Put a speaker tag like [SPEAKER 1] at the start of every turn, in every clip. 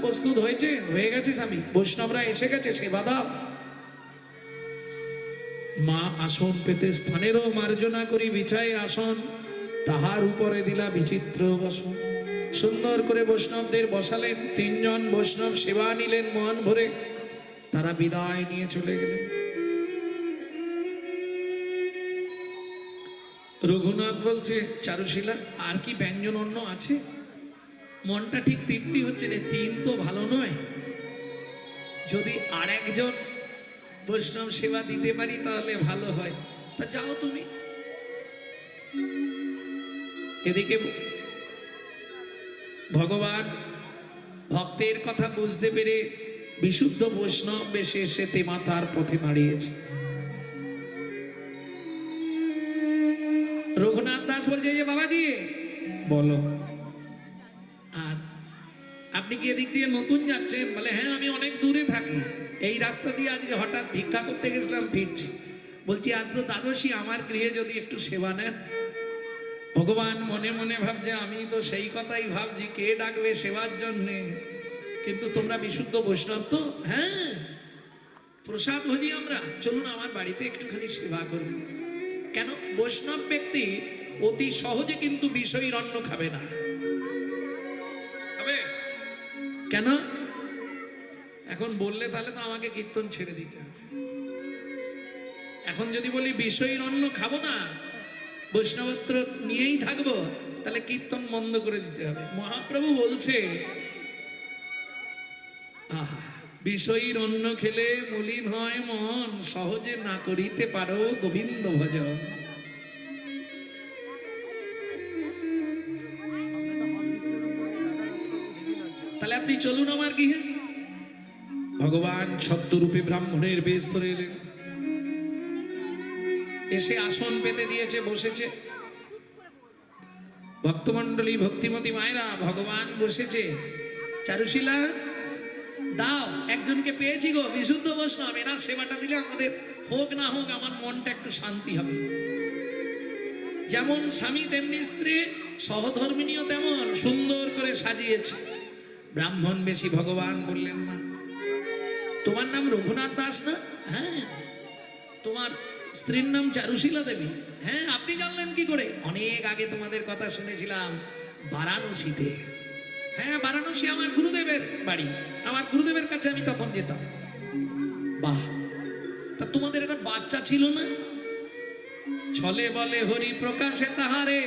[SPEAKER 1] প্রস্তুত হয়েছে, হয়ে গেছে স্বামী, বৈষ্ণবরা এসে গেছে, সেবা দাও। মা আসন পেতে স্থানেরও মার্জনা করি, বিছায় আসন, তাহার উপরে দিলা বিচিত্র বসন। সুন্দর করে বৈষ্ণবদের বসালেন, তিনজন বৈষ্ণব সেবা নিলেন মন ভরে, তারা বিদায় নিয়ে চলে গেলেন। রঘুনাথ বলছে, চারুশীলা আর কি ব্যঞ্জন অন্য আছে? মনটা ঠিক তৃপ্তি হচ্ছে না, তিন তো ভালো নয়, যদি আর একজন বৈষ্ণব সেবা দিতে পারি তাহলে ভালো হয়, তা যাও তুমি। এদিকে ভগবান ভক্তের কথা বুঝতে পেরে বিশুদ্ধ বৈষ্ণব বেশে এসে তেমাতার পথে দাঁড়িয়েছে। রঘুনাথ দাস বলছে, যে বাবাজি বলো, আর আপনি কি এদিক দিয়ে নতুন যাচ্ছেন? বলে, হ্যাঁ আমি অনেক দূরে থাকি, এই রাস্তা দিয়ে আজকে হঠাৎ ভিক্ষা করতে গেছিলাম, ফিরছি। বলছি, আজ তো দ্বাদশী, আমার গৃহে যদি একটু সেবা নেন। ভগবান মনে মনে ভাবছে, আমি তো সেই কথাই ভাবছি, কে ডাকবে সেবার জন্যে, কিন্তু তোমরা বিশুদ্ধ বৈষ্ণব তো, হ্যাঁ প্রসাদ ভোজি আমরা, চলুন আমার বাড়িতে একটুখানি সেবা করুন। কেন? বৈষ্ণব ব্যক্তি অতি সহজে কিন্তু বিষয়ীর অন্ন খাবে না। খাবে কেন? এখন বললে তাহলে তো আমাকে কীর্তন ছেড়ে দিতে হবে। এখন যদি বলি বিষয়ীর অন্ন খাবো না, বৈষ্ণবত্র নিয়েই থাকবো, তাহলে কীর্তন বন্ধ করে দিতে হবে। মহাপ্রভু বলছে, আহা, বিষয়ীর অন্ন খেলে মলিন হয় মন, সহজে না করিতে পারো গোবিন্দ ভজন। তাহলে আপনি চলুন আমার গৃহে। ভগবান ছদ্মরূপে ব্রাহ্মণের বেশ ধরে এলেন, এসে আসন পেতে দিয়েছে, বসেছে। ভক্তমন্ডলী, ভক্তিমতী মায়েরা, ভগবান বসেছে। চারুশীলা দাও, একজনকে পেয়েছি গো, বিশুদ্ধ বৈষ্ণব, এনার সেবাটা দিলে আমাদের হোক না হোক আমার মনটা একটু শান্তি হবে। যেমন স্বামী তেমনি স্ত্রী, সহধর্মিনীও তেমন সুন্দর করে সাজিয়েছে। ব্রাহ্মণ বেশি। ভগবান বললেন, মা তোমার নাম রঘুনাথ দাস না? হ্যাঁ। তোমার স্ত্রীর নাম চারুশীলা দেবী? হ্যাঁ। আপনি জানলেন কি করে? অনেক আগে তোমাদের কথা শুনেছিলাম বারাণসীতে। হ্যাঁ, বারাণসী আমার গুরুদেবের বাড়ি, আমার গুরুদেবের কাছে আমি তখন যেতাম। বাহ, তা তোমাদের একটা বাচ্চা ছিল না? ছলে বলে হরি প্রকাশে তাহারে,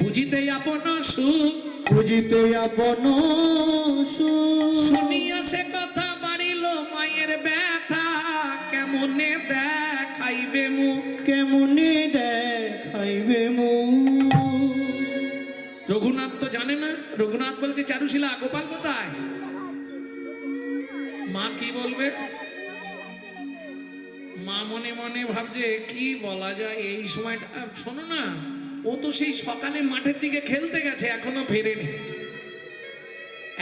[SPEAKER 1] বুঝিতে আপন সুখ,
[SPEAKER 2] বুঝিতে আপন সুখ।
[SPEAKER 1] শুনিয়া সে কথা বাড়িল মায়ের ব্যথা, কেমনে দেখাইবে মুখ,
[SPEAKER 2] কেমনে দেখাইবে মুখ।
[SPEAKER 1] রঘুনাথ তো জানে না। রঘুনাথ বলছে, চারুশীলা গোপাল কোথায়? মা কি বলবে? মা মনে মনে ভাবছে কি বলা যায় এই সময়টা। শোনো না, ও তো সেই সকালে মাঠের দিকে খেলতে গেছে, এখনো ফেরেনি।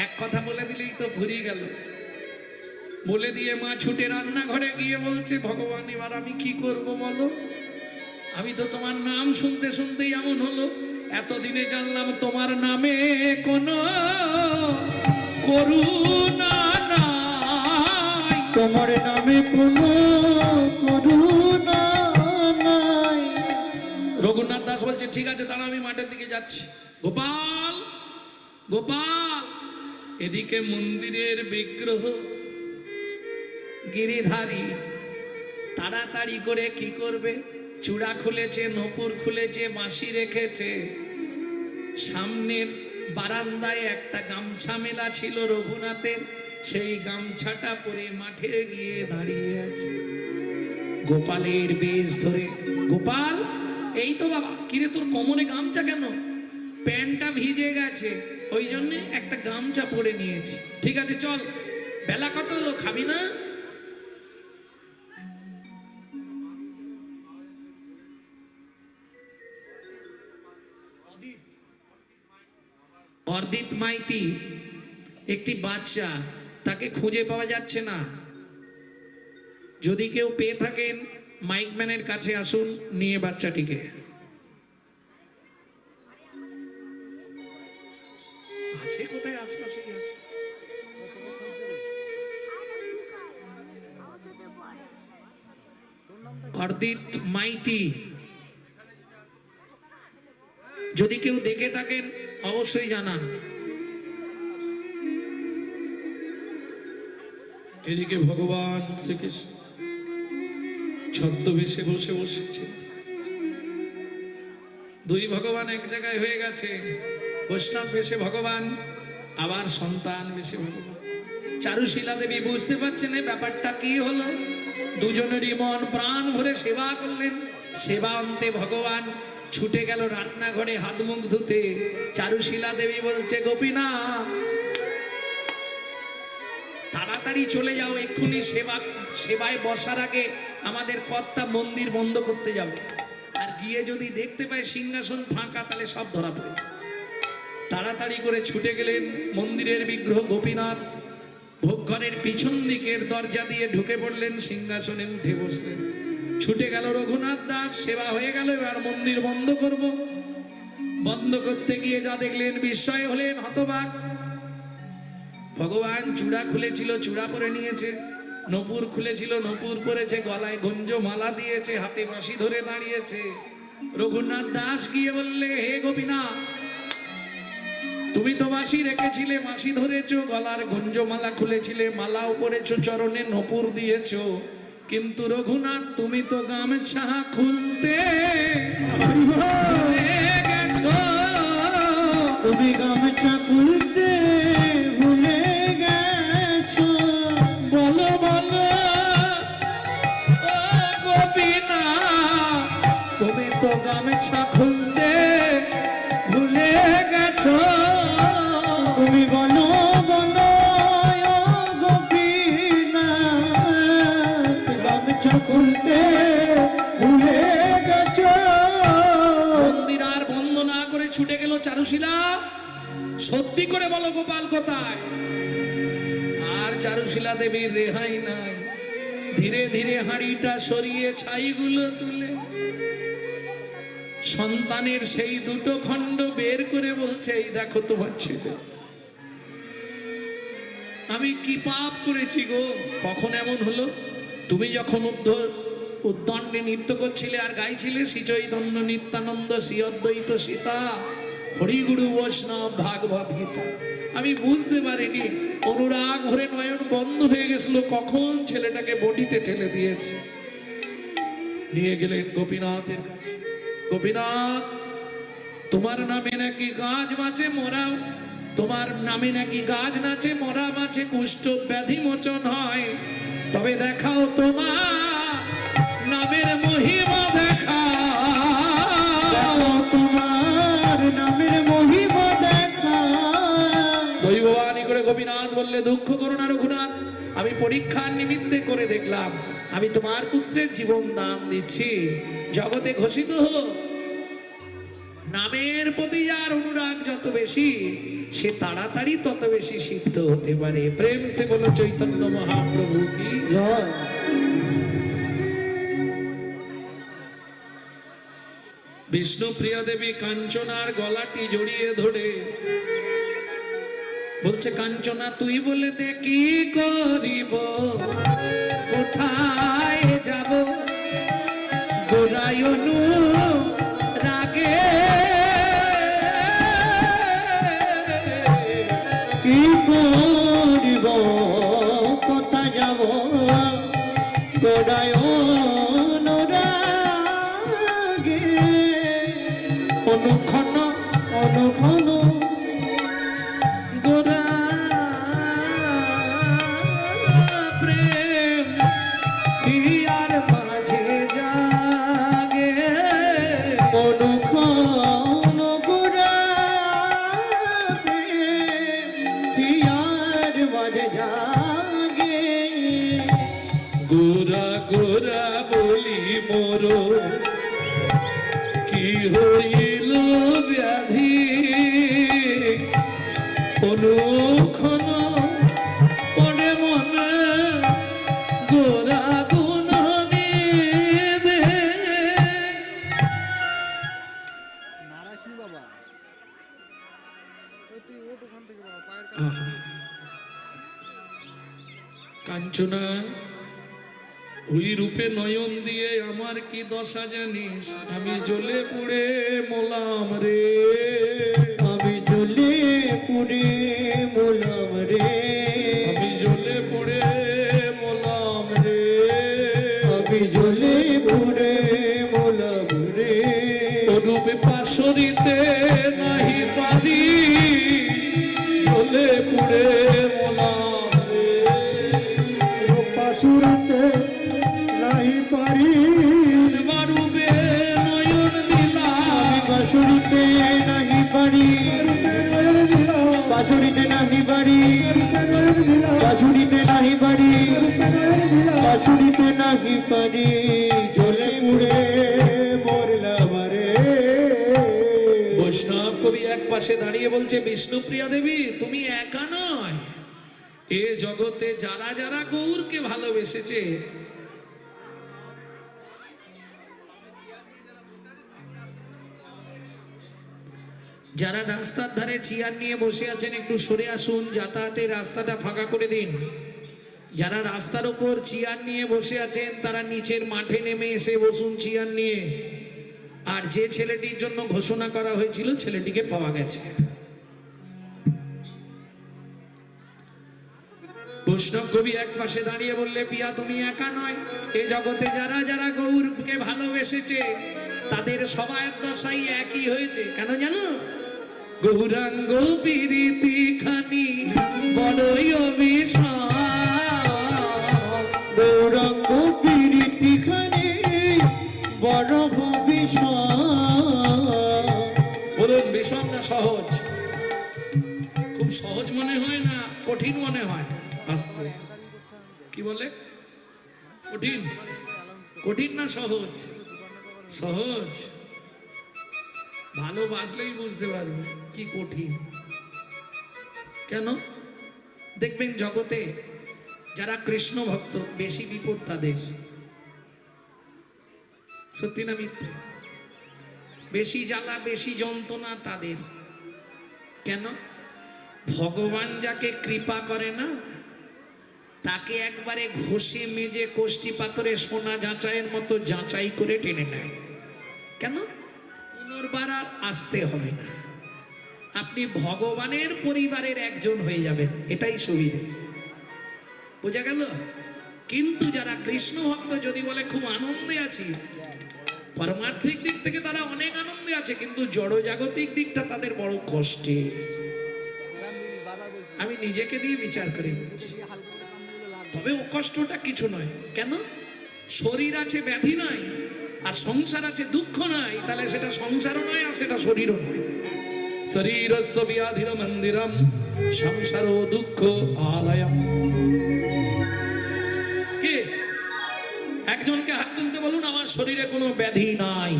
[SPEAKER 1] এক কথা বলে দিলেই তো ফুরিয়ে গেল। বলে দিয়ে মা ছুটে রান্নাঘরে গিয়ে বলছে, ভগবান এবার আমি কি করব বলো? আমি তো তোমার নাম শুনতে শুনতেই এমন হলো, এতদিনে জানলাম তোমার নামে কোনো করুণা নাই,
[SPEAKER 2] তোমার নামে কোনো করুণা নাই।
[SPEAKER 1] রঘুনাথ দাস বলছে, ঠিক আছে দাঁড়া, আমি মাঠের দিকে যাচ্ছি। গোপাল, গোপাল। এদিকে মন্দিরের বিগ্রহ গিরিধারী তাড়াতাড়ি করে কি করবে? চূড়া খুলেছে, নপুর খুলেছে, বাঁশি রেখেছে। সামনের বারান্দায় একটা গামছা মেলা ছিল রঘুনাথের, সেই গামছাটা পরে মাঠে গিয়ে দাঁড়িয়ে আছে। গোপালের বেশ ধরে, গোপাল এই তো বাবা। কিরে তোর কোমরে গামছা কেন? প্যান্টটা ভিজে গেছে, ওই জন্য একটা গামছা পরে নিয়েছি। ঠিক আছে চল, বেলা কত হলো, খাবি না? অর্দিত মাইতি একটি বাচ্চা, তাকে খুঁজে পাওয়া যাচ্ছে না। যদি কেউ পেয়ে থাকেন মাইকম্যানের কাছে আসুন, নিয়ে বাচ্চাটিকে। আছে কোথায়? আশপাশেই আছে। হরদিত মাইতি। যদি কেউ দেখে থাকেন অবশ্যই জানান। এদিকে ভগবান শ্রীকৃষ্ণ ছদ্মবেশে বসে বসেছে। দুই ভগবান এক জায়গায় হয়ে গেছে। বৈষ্ণব বেশে ভগবান, আবার সন্তান বেশে ভগবান। চারুশীলা দেবী বুঝতে পারছেন এই ব্যাপারটা কি হলো। দুজনেরই মন প্রাণ ভরে সেবা করলেন। সেবা অন্তে ভগবান ছুটে গেল রান্নাঘরে হাত মুখ ধুতে। চারুশীলা দেবী বলছে, গোপীনাথ তাড়াতাড়ি চলে যাও, এক্ষুনি সেবায় বসার আগে আমাদের কর্তা মন্দির বন্ধ করতে যাবে। আর গিয়ে যদি দেখতে পায় সিংহাসন ফাঁকা, তাহলে সব ধরা পড়ে। তাড়াতাড়ি করে ছুটে গেলেন মন্দিরের বিগ্রহ গোপীনাথ ভোগঘরের পিছন দিকের দরজা দিয়ে ঢুকে পড়লেন, সিংহাসনে উঠে বসলেন। ছুটে গেল রঘুনাথ দাস, সেবা হয়ে গেল, এবার মন্দির বন্ধ করব। বন্ধ করতে গিয়ে যা দেখলেন বিস্ময় হলেন, হতবাক। ভগবান চূড়া খুলেছিল, চূড়া পরে নিয়েছে। নপুর খুলেছিল, নপুর পরেছে। গলায় গঞ্জ মালা দিয়েছে, হাতে বাঁশি ধরে দাঁড়িয়েছে। রঘুনাথ দাস গিয়ে বললে, হে গোপীনাথ, তুমি তো বাঁশি রেখেছিলে, বাঁশি ধরেছো, গলার গঞ্জমালা খুলেছিলে, মালাও পরেছো, চরণে নপুর দিয়েছো, কিন্তু রঘুনাথ তুমি তো গামছা খুলতে ভুলে গেছো।
[SPEAKER 2] তুমি গামছা খুলতে ভুলে গেছো।
[SPEAKER 1] বলো বলো ও গোপীনাথ, তুমি তো গামছা খুলতে ভুলে গেছো।
[SPEAKER 2] তুমি বলো বলো ও গোপীনাথ, গামছা খুলতে ভুলে গেছো।
[SPEAKER 1] মন্দির আর বন্ধ না করে ছুটে গেল চারুশীলা। সত্যি করে বলো গোপাল কোথায়? আর চারুশীলা দেবীর রেহাই নাই। ধীরে ধীরে হাঁড়িটা সরিয়ে ছাইগুলো তুলে সন্তানের সেই দুটো খণ্ড বের করে বলছে, এই দেখো তোমার ছেলে। আমি কি পাপ করেছি গো? কখন এমন হলো? তুমি যখন উদ্দণ্ডে নৃত্য করছিলে আর গাইছিলে, শ্রীচৈতন্য নিত্যানন্দ শ্রী অদ্বৈত সীতা হরিগুরু বৈষ্ণব ভাগবত গীতা, আমি বুঝতে পারিনি। অনুরাগ ভরে নয়ন বন্ধ হয়ে গেছিল, কখন ছেলেটাকে বটিতে ঠেলে দিয়েছে। নিয়ে গেলেন গোপীনাথের কাছে। গোপীনাথ, তোমার নামে নাকি গাছ মাছে মরা, তোমার নামে নাকি গাছ নাচে, মরা মাছে কুষ্ঠ ব্যাধি মোচন হয়। তবে দেখাও তোমার নামের মহিমা, দেখাও
[SPEAKER 2] তোমার নামের মহিমা দেখাও।
[SPEAKER 1] দৈববাণী করে গোপীনাথ বললে, দুঃখ করো না রঘুনাথ, আমি পরীক্ষার নিমিত্তে করে দেখলাম, আমি তোমার পুত্রের জীবন দান দিচ্ছি। জগতে ঘোষিত হোক, নামের প্রতি যার অনুরাগ যত বেশি, সে তাড়াতাড়ি তত বেশি সিদ্ধ হতে পারে। প্রেম সে বলো চৈতন্য মহাপ্রভু কি
[SPEAKER 2] জয়।
[SPEAKER 1] বিষ্ণুপ্রিয়া দেবী কাঞ্চনার গলাটি জড়িয়ে ধরে বলছে, কাঞ্চনা তুই বলে দে কি করিব, কোথায় যাব, গোরায়নু রাগে
[SPEAKER 2] কি করিব, কোথায় যাব, গোড়ায় অনুরাগে,
[SPEAKER 1] অনুক্ষণ
[SPEAKER 2] অনুক্ষণ
[SPEAKER 1] গোরা প্রেম হিয়ার মাঝে জাগে,
[SPEAKER 2] অনুক্ষণ গোড়া হিয়ার মাঝে জাগে।
[SPEAKER 1] গোরা গোরা বলি মোর কি হইল ব্যাধি, অনুক্ষণ পড়ে মনে গোরা গুণ দে।
[SPEAKER 3] নারায়ণ বাবা তুই ওট ওখান থেকে বাবা পায়ের
[SPEAKER 1] আহা, কাঞ্চনা ওই রূপে নয়ন দিয়ে আমার কি দশা জানিস, আমি জ্বলে পুড়ে মোলাম রে।
[SPEAKER 2] আমি জ্বলে পুড়ে মোলাম রে,
[SPEAKER 1] আমি জ্বলে পুড়ে মোলাম রে।
[SPEAKER 2] আমি জ্বলে পুড়ে মোলাম রে।
[SPEAKER 1] ও রূপে পাশরিতে নাহি পারি, জ্বলে পুড়ে মোলাম রে।
[SPEAKER 2] পাশুরতে নাই পারি,
[SPEAKER 1] মারুবে নয়ন দিলাম,
[SPEAKER 2] পাশুরিতে নাহি পারি, পাশুরিতে নাহি পারি, পাশুরিতে নাহি পারি, পাশুরিতে নাহি পারি, জ্বলে পুড়ে মরলাম রে।
[SPEAKER 1] বৈষ্ণব কবি এক পাশে দাঁড়িয়ে বলছে, বিষ্ণুপ্রিয়া দেবী তুমি একা নয়, এ জগতে যারা যারা গৌরকে ভালোবেসেছে, যারা রাস্তার ধারে চেয়ার নিয়ে বসে আছেন একটু সরে আসুন, যাতায়াতের রাস্তাটা ফাঁকা করে দিন। যারা রাস্তার উপর চেয়ার নিয়ে বসে আছেন তারা নিচের মাঠে নেমে এসে বসুন চেয়ার নিয়ে। আর যে ছেলেটির জন্য ঘোষণা করা হয়েছিল ছেলেটিকে পাওয়া গেছে। বৈষ্ণব কবি এক পাশে দাঁড়িয়ে বললে, পিয়া তুমি একা নয়, এ জগতে যারা যারা গৌরকে ভালোবেসেছে তাদের সবার দশাই একই হয়েছে। কেন জানো? গৌরাঙ্গ প্রীতি খানি বড়ই অভিশাপ,
[SPEAKER 2] গৌরাঙ্গ প্রীতি খানি বড় অভিশাপ।
[SPEAKER 1] বলুন বিষম না সহজ? খুব সহজ মনে হয় না কঠিন মনে হয়? আস্তে কি বলে? কঠিন? কঠিন না সহজ? সহজ। ভালোবাসলেই বুঝতে পারবে কি কঠিন। কেন? দেখবেন জগতে যারা কৃষ্ণ ভক্ত বেশি বিপদ তাদের। সত্যি না মিথ্যে? বেশি জ্বালা বেশি যন্ত্রণা তাদের। কেন? ভগবান যাকে কৃপা করে না তাকে একবারে ঘষে মেজে কোষ্ঠী পাথরে সোনা যাচাইয়ের মতো যাচাই করে টেনে নেয়। কেন? পুনর্বার আর আসতে হবে না, আপনি ভগবানের পরিবারের একজন হয়ে যাবেন, এটাই সুবিধে। বোঝা গেল? কিন্তু যারা কৃষ্ণ ভক্ত যদি বলে খুব আনন্দে আছি, পারমার্থিক দিক থেকে তারা অনেক আনন্দে আছে, কিন্তু জড়জাগতিক দিকটা তাদের বড় কষ্টে। আমি নিজেকে দিয়ে বিচার করে বলছি। তবে ও কষ্টটা কিছু নয়। কেন? শরীর আছে ব্যাধি নয়, আর সংসার আছে দুঃখ নয়, তাহলে সেটা সংসারও নয় আর সেটা শরীরও নয়। শরীরস্য ব্যাধির মন্দিরম সংসারো দুঃখ আলয়ম। কে একজনকে হাত তুলতে বলুন, আমার শরীরে কোনো ব্যাধি নাই,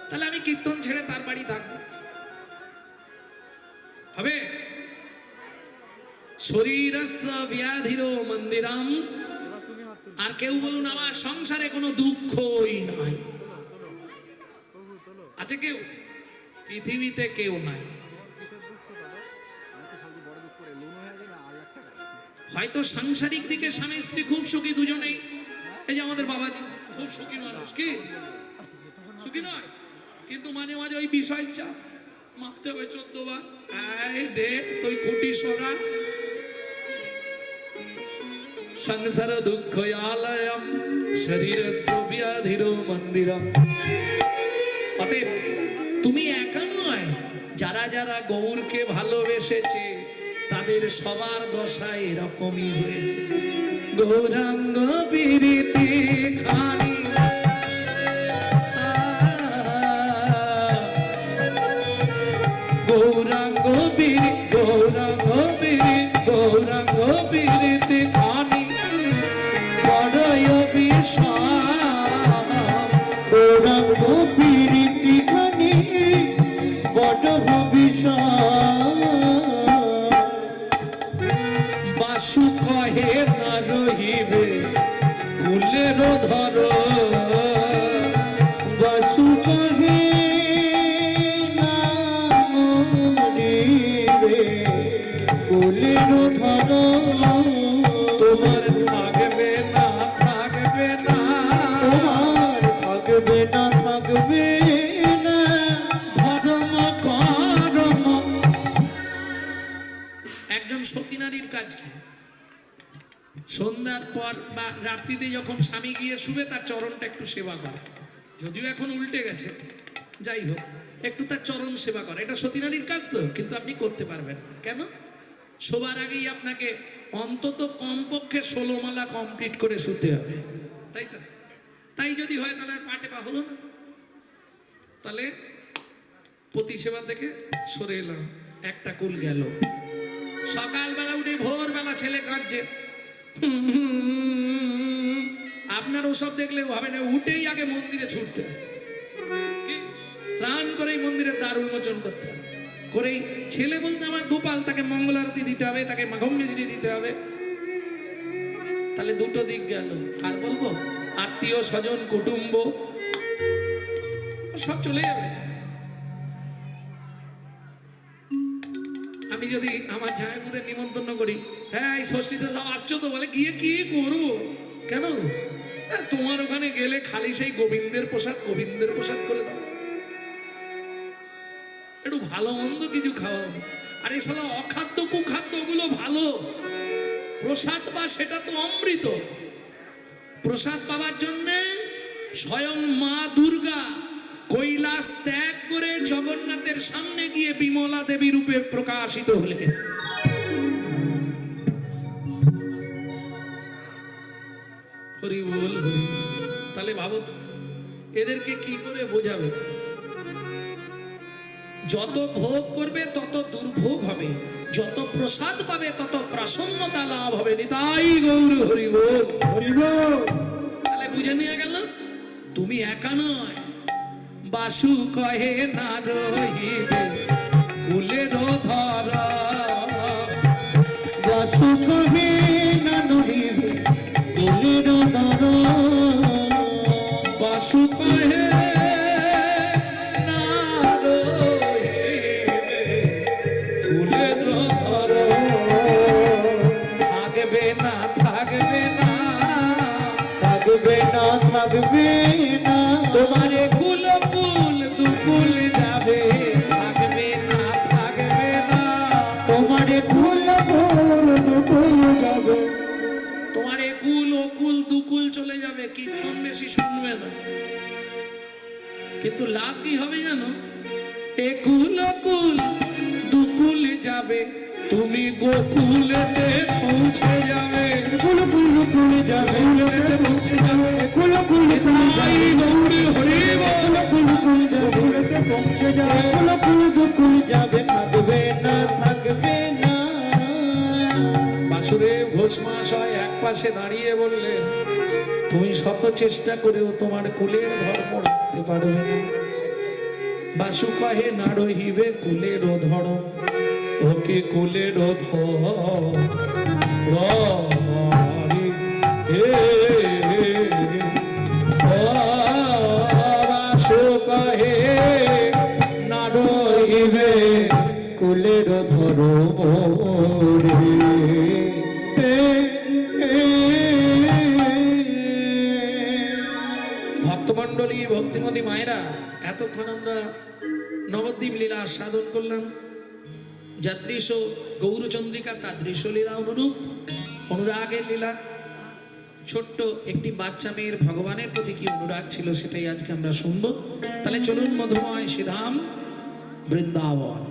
[SPEAKER 1] তাহলে আমি কীর্তন ছেড়ে তার বাড়ি থাকবো? হবে? শরীরস্য ব্যাধির মন্দিরম। আর কেউ বলুন, আমার সংসারে কোনো দুঃখই নাই। আছে কেউ? পৃথিবীতে কেউ নাই। হয়তো সাংসারিক দিকে স্বামী স্ত্রী খুব সুখী দুজনেই। এই যে আমাদের বাবাজি খুব সুখী মানুষ, কি সুখী নয়? কিন্তু মাঝে মাঝে ওই বিষয় চাপ মাপতে হবে 14 বার। এই দে তুই খুঁটি সরা। সংসার দুঃখ আলয়ম শরীরস্য ব্যাধির মন্দিরম। অতএব তুমি একা নয়, যারা যারা গৌরকে ভালোবেসেছে তাদের সবার দশা এরকমই হয়েছে। গৌরাঙ্গ প্রীতি খানি গৌরাঙ্গ প্রীতি, গৌরাঙ্গ প্রীতি, গৌরাঙ্গ প্রীতি খানি বড়ই অভিশাপ।
[SPEAKER 2] গৌরাঙ্গ প্রীতি খানি বড় অভিশাপ।
[SPEAKER 1] বাসু কহে না রহিবে কুলের ধর,
[SPEAKER 2] বাসু কহে না মরিবে কুলের ধর।
[SPEAKER 1] তোমার থাকবে না থাকবে সতী নারীর কাজ কি? সন্ধ্যার পর বা রাত্রিতে যখন স্বামী গিয়ে শুবে তার চরণটা একটু সেবা করে, যদিও এখন উল্টে গেছে, যাই হোক একটু তার চরণ সেবা করে, এটা সতী নারীর কাজ তো। কিন্তু আপনি করতে পারবেন না কেন? শোবার আগেই আপনাকে অন্তত কমপক্ষে 16 মালা কমপ্লিট করে শুতে হবে, তাই তো? তাই যদি হয় তাহলে আর পাটে বা হলো না। তাহলে পতি সেবা থেকে সরে এলাম, একটা কুল গেল। সকালবেলা উঠে ভোরবেলা ছেলে কাঁদছে, আপনার ওসব দেখলে হবে না, উঠেই আগে মন্দিরে ছুটতে হবে, কি স্নান করেই মন্দিরের দ্বার উন্মোচন করতে হবে, করেই ছেলে বলতে আমার গোপাল, তাকে মঙ্গল আরতি দিতে হবে, তাকে মাঘম মিজরি দিতে হবে। তাহলে দুটো দিক গেল। আর বলবো আত্মীয় স্বজন কুটুম্ব সব চলে যাবে। আমি যদি আমার জায়গুদের নিমন্ত্রণ করি, হ্যাঁ এই ষষ্ঠীতে সব আসছো তো, বলে গিয়ে কি করবো? কেন? তোমার ওখানে গেলে খালি সেই গোবিন্দের প্রসাদ করে দাও, একটু ভালো মন্দ কিছু খাওয়াও। আর এই শালা অখাদ্য কুখাদ্য ওগুলো ভালো, প্রসাদ বা সেটা তো অমৃত। প্রসাদ পাওয়ার জন্য স্বয়ং মা দুর্গা কৈলাস ত্যাগ করে জগন্নাথের সামনে গিয়ে বিমলা দেবী রূপে প্রকাশিত হলেন। হরি বল হরি। তাহলে ভাবো তো এদেরকে কি করে বোঝাবে? যত ভোগ করবে তত দুর্ভোগ হবে, যত প্রসাদ পাবে তত প্রসন্নতা লাভ হবে। নিতাই গৌর হরি বল হরি বল। তাহলে বুঝে নিয়ে গেল তুমি একা নয়। বাসু কহে না রহিবে কুলের ধরা,
[SPEAKER 2] বাসু কহে না রহিবে কুলের ধরা,
[SPEAKER 1] বাসু কহে
[SPEAKER 2] থাকবে না,
[SPEAKER 1] তোমারে কুল কুল দুকুল যাবে, থাকবে না
[SPEAKER 2] তোমারে কুল কুল দুকুল যাবে,
[SPEAKER 1] তোমারে কুল অকুল দুকুল চলে যাবে, কীর্তন বেশি শুনবে না। কিন্তু লাভ কি হবে জানো? এ কুল অকুল দুকুল যাবে, তুমি গোকুলেতে পৌঁছে যাবে।
[SPEAKER 2] কুল কুল দুকুল যাবে,
[SPEAKER 1] গোকুলেতে পৌঁছে যাবে।
[SPEAKER 2] কুল কুল
[SPEAKER 1] তাই গৌরী হরি বল।
[SPEAKER 2] কুল কুল যাবে, পৌঁছে যাবে, কুল কুল দুকুল যাবে, থাকবে না।
[SPEAKER 1] বাসুদেব ঘোষ মহাশয় এক পাশে দাঁড়িয়ে বললেন, তুমি শত চেষ্টা করেও তোমার কুলের ধর্ম রাখতে পারবে না। বাসু কহে না রহিবে কুলের ধর্ম, ওকে কুলের বাসু কহে না রহিবে
[SPEAKER 2] কুলের ধরো রে।
[SPEAKER 1] ভক্তমণ্ডলী ভক্তিমতী মায়েরা, এতক্ষণ আমরা নবদ্বীপ লীলা আস্বাদন করলাম। যাদৃশ গৌরচন্দ্রিকা তাদৃশ লীলা অনুরূপ অনুরাগের লীলা। ছোট্ট একটি বাচ্চা মেয়ের ভগবানের প্রতি কি অনুরাগ ছিল সেটাই আজকে আমরা শুনবো। তাহলে চলুন মধুময় শ্রীধাম বৃন্দাবন।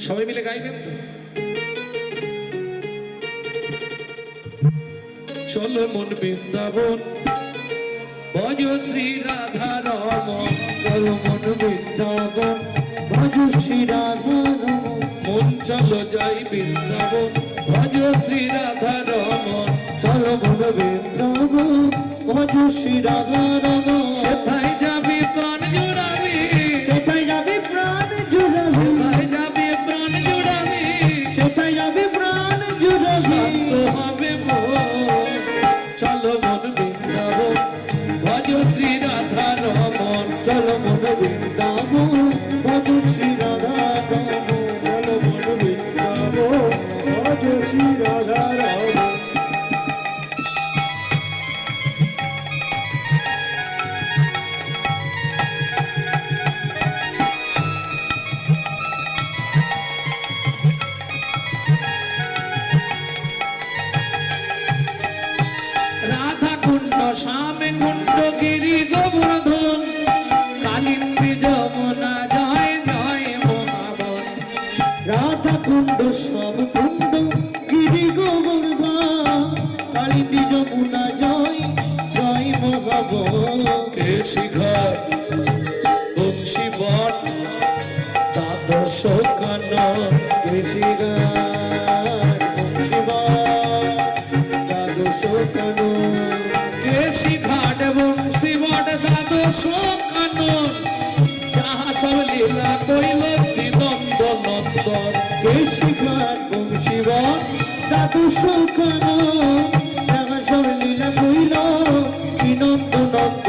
[SPEAKER 1] সবাই মিলে গাইবেন তো? চলো মন বৃন্দাবন, ভজ শ্রী রাধা রমন।
[SPEAKER 2] চলো মন বৃন্দাবন, ভজ শ্রী রাধা রমন।
[SPEAKER 1] মন চলো যাই বৃন্দাবন, ভজ শ্রী রাধা রমন।
[SPEAKER 2] চলো মন বৃন্দাবন, ভজ শ্রী রাধা রমন।
[SPEAKER 1] সেথায় যাবে প্রাণ জুড়াবি,
[SPEAKER 2] সেথায় যাবে প্রাণ জুড়াবি,
[SPEAKER 1] সেথায় যাবে প্রাণ জুড়াবি,
[SPEAKER 2] সেথায় যাবে প্রাণ জুড়াবি।
[SPEAKER 1] শান্ত হবে মন। চলো মন বৃন্দাবন, ভজ শ্রী রাধা রমন।
[SPEAKER 2] চলো মন বৃন্দাবন, ভজ শ্রী রাধা রমন। চলো মন বৃন্দাবন, ভজ শ্রী রাধা রমন। শিখর বংশী বট দ্বাদশ কানন কৃষিগান বংশী বট দ্বাদশ কানন
[SPEAKER 1] কেশি ঘাট বংশী বট দ্বাদশ কানন যাহা সব লীলা কইল শ্রীনন্দ নন্দন।
[SPEAKER 2] কেশিঘাট বংশী বট দ্বাদশ কানন যাহা সব লীলা কইল বিনন্দ নন্দ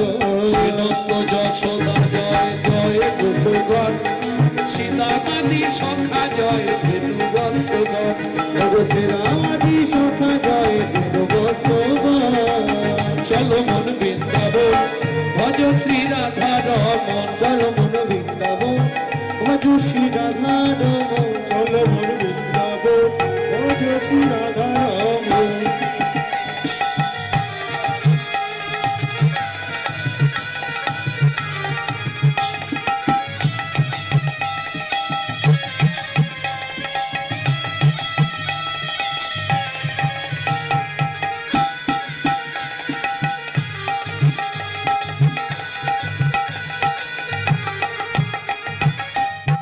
[SPEAKER 1] শ্রীনন্দ যশোদা জয় জয় গোপগণ সীতামাদি সখা জয় ধেনু বৎসগণ।
[SPEAKER 2] রামাদি সখা জয় দেবগণ
[SPEAKER 1] চলো মন বৃন্দাবন ভজ শ্রী রাধা রমন।
[SPEAKER 2] চল মন বৃন্দাবন ভজ শ্রী রাধা রমন চল মন বৃন্দাবন ভজ শ্রী রাধা রমন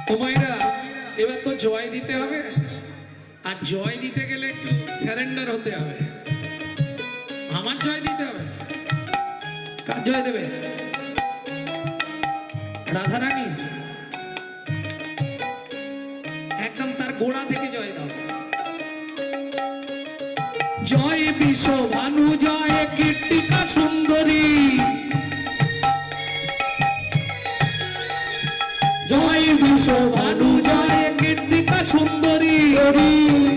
[SPEAKER 1] তোমায়রা এবার তো জয় দিতে হবে, আর জয় দিতে গেলে একটু স্যারেন্ডার হতে হবে। আমার জয় দিতে হবে। কার জয় দেবে? রাধারানী। একদম তার গোড়া থেকে জয় দাও। জয় বিশ্ব ভানু জয় কীর্তিকা সুন্দরী জয় বিশ্ব ভানু জয় কীর্তিকা সুন্দরী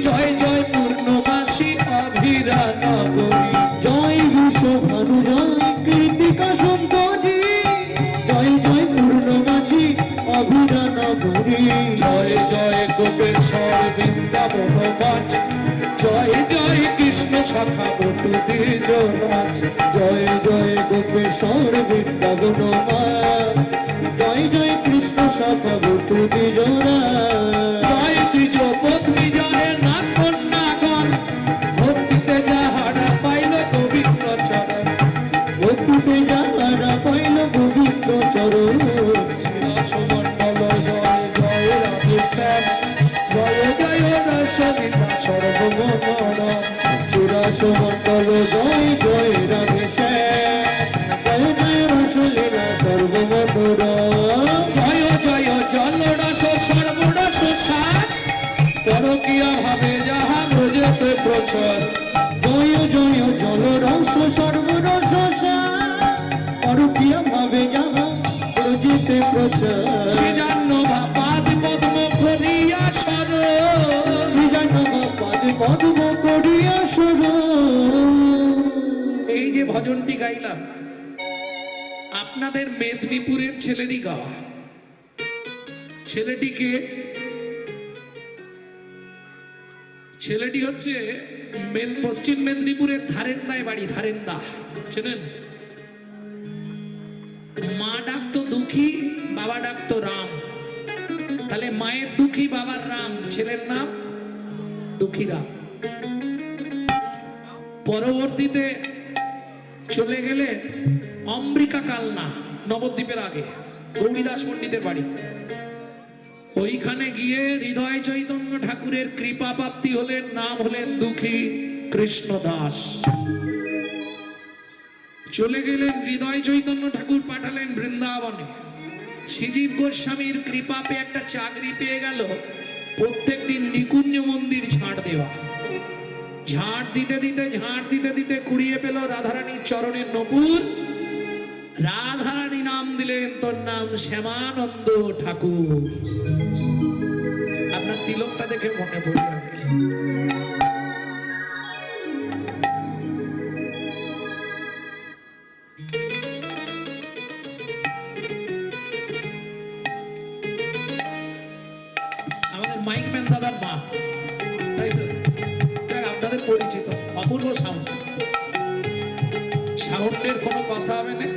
[SPEAKER 1] জয় জয় পূর্ণবাসী অভিরা নগরী।
[SPEAKER 2] জয় বিশ্ব ভানু জয় কীর্তিকা সুন্দরী জয় জয় পূর্ণমাসী অভিরা নগরী
[SPEAKER 1] জয় জয় গোপেশ্বর বৃন্দাবন বাজ জয় জয় কৃষ্ণ শাখা বটু দ্বিজরাজ।
[SPEAKER 2] জয় জয় গোপেশ্বর বৃন্দাবন জয় জয় কৃষ্ণ শাখা বটু দ্বিজরা
[SPEAKER 1] জয় দ্বিজ পত্নী জয় নাথ কন্যাগণ ভক্তিতে যাহারা পাইল গোবিন্দ চরণ।
[SPEAKER 2] ভক্তিতে যাহারা পাইল গোবিন্দ চরণ
[SPEAKER 1] শিরাসমণ্ডল জয় জয় রাধেশ্যাম জয় জয় রসলীলা সর্বমঙ্গল।
[SPEAKER 2] চূড়াসমণ্ডল জয় জয় রাধেশ্যাম জয় জয় রসলীলা সর্বমধুর
[SPEAKER 1] জয় জয় জলরস সর্বরস সার পরকীয়া ভাবে যাহা ব্রজেতে প্রচার।
[SPEAKER 2] জয় জয় জলরস সর্বরস পরকীয়া ভাবে যাহা প্রজিতে প্রচার
[SPEAKER 1] শ্রীজান্ন ভাপাদ পদ্ম করিয়া সর
[SPEAKER 2] পাদে পদ্ম করিয়া সর
[SPEAKER 1] এই যে ভজনটি গাইলাম আপনাদের মেদিনীপুরের ছেলেরই গাওয়া। ছেলেটি হচ্ছে পশ্চিম মেদিনীপুরের ধারেন্দায় বাড়ি। ধারেন্দা চেনেন? মা ডাকতো দুঃখী, বাবা ডাকতো রাম। তাহলে মায়ের দুঃখী, বাবার রাম, ছেলের নাম দুঃখীরাম। পরবর্তীতে চলে গেলে অম্বিকা কালনা, নবদ্বীপের আগে গৌরীদাস পণ্ডিতের বাড়ি। ওইখানে গিয়ে হৃদয় চৈতন্য ঠাকুরের কৃপা প্রাপ্তি হলেন, নাম হলেন দুঃখী কৃষ্ণ দাস। চলে গেলেন হৃদয় চৈতন্য ঠাকুর পাঠালেন বৃন্দাবনে। শ্রীজীব গোস্বামীর কৃপা পেয়ে একটা চাকরি পেয়ে গেল, প্রত্যেকদিন নিকুঞ্জ মন্দির ঝাড় দেওয়া। ঝাড় দিতে দিতে কুড়িয়ে পেল রাধারানীর চরণের নপুর। রাধারানী নাম দিলেন, তোর নাম শ্যামানন্দ ঠাকুর। আপনার তিলকটা দেখে মনে পড়ে আর কি। আমাদের মাইক ম্যান দাদার মা, তাই তো? আপনাদের পরিচিত অপূর্ব সাউন্ড। সাউন্ডের কোনো কথা হবে না।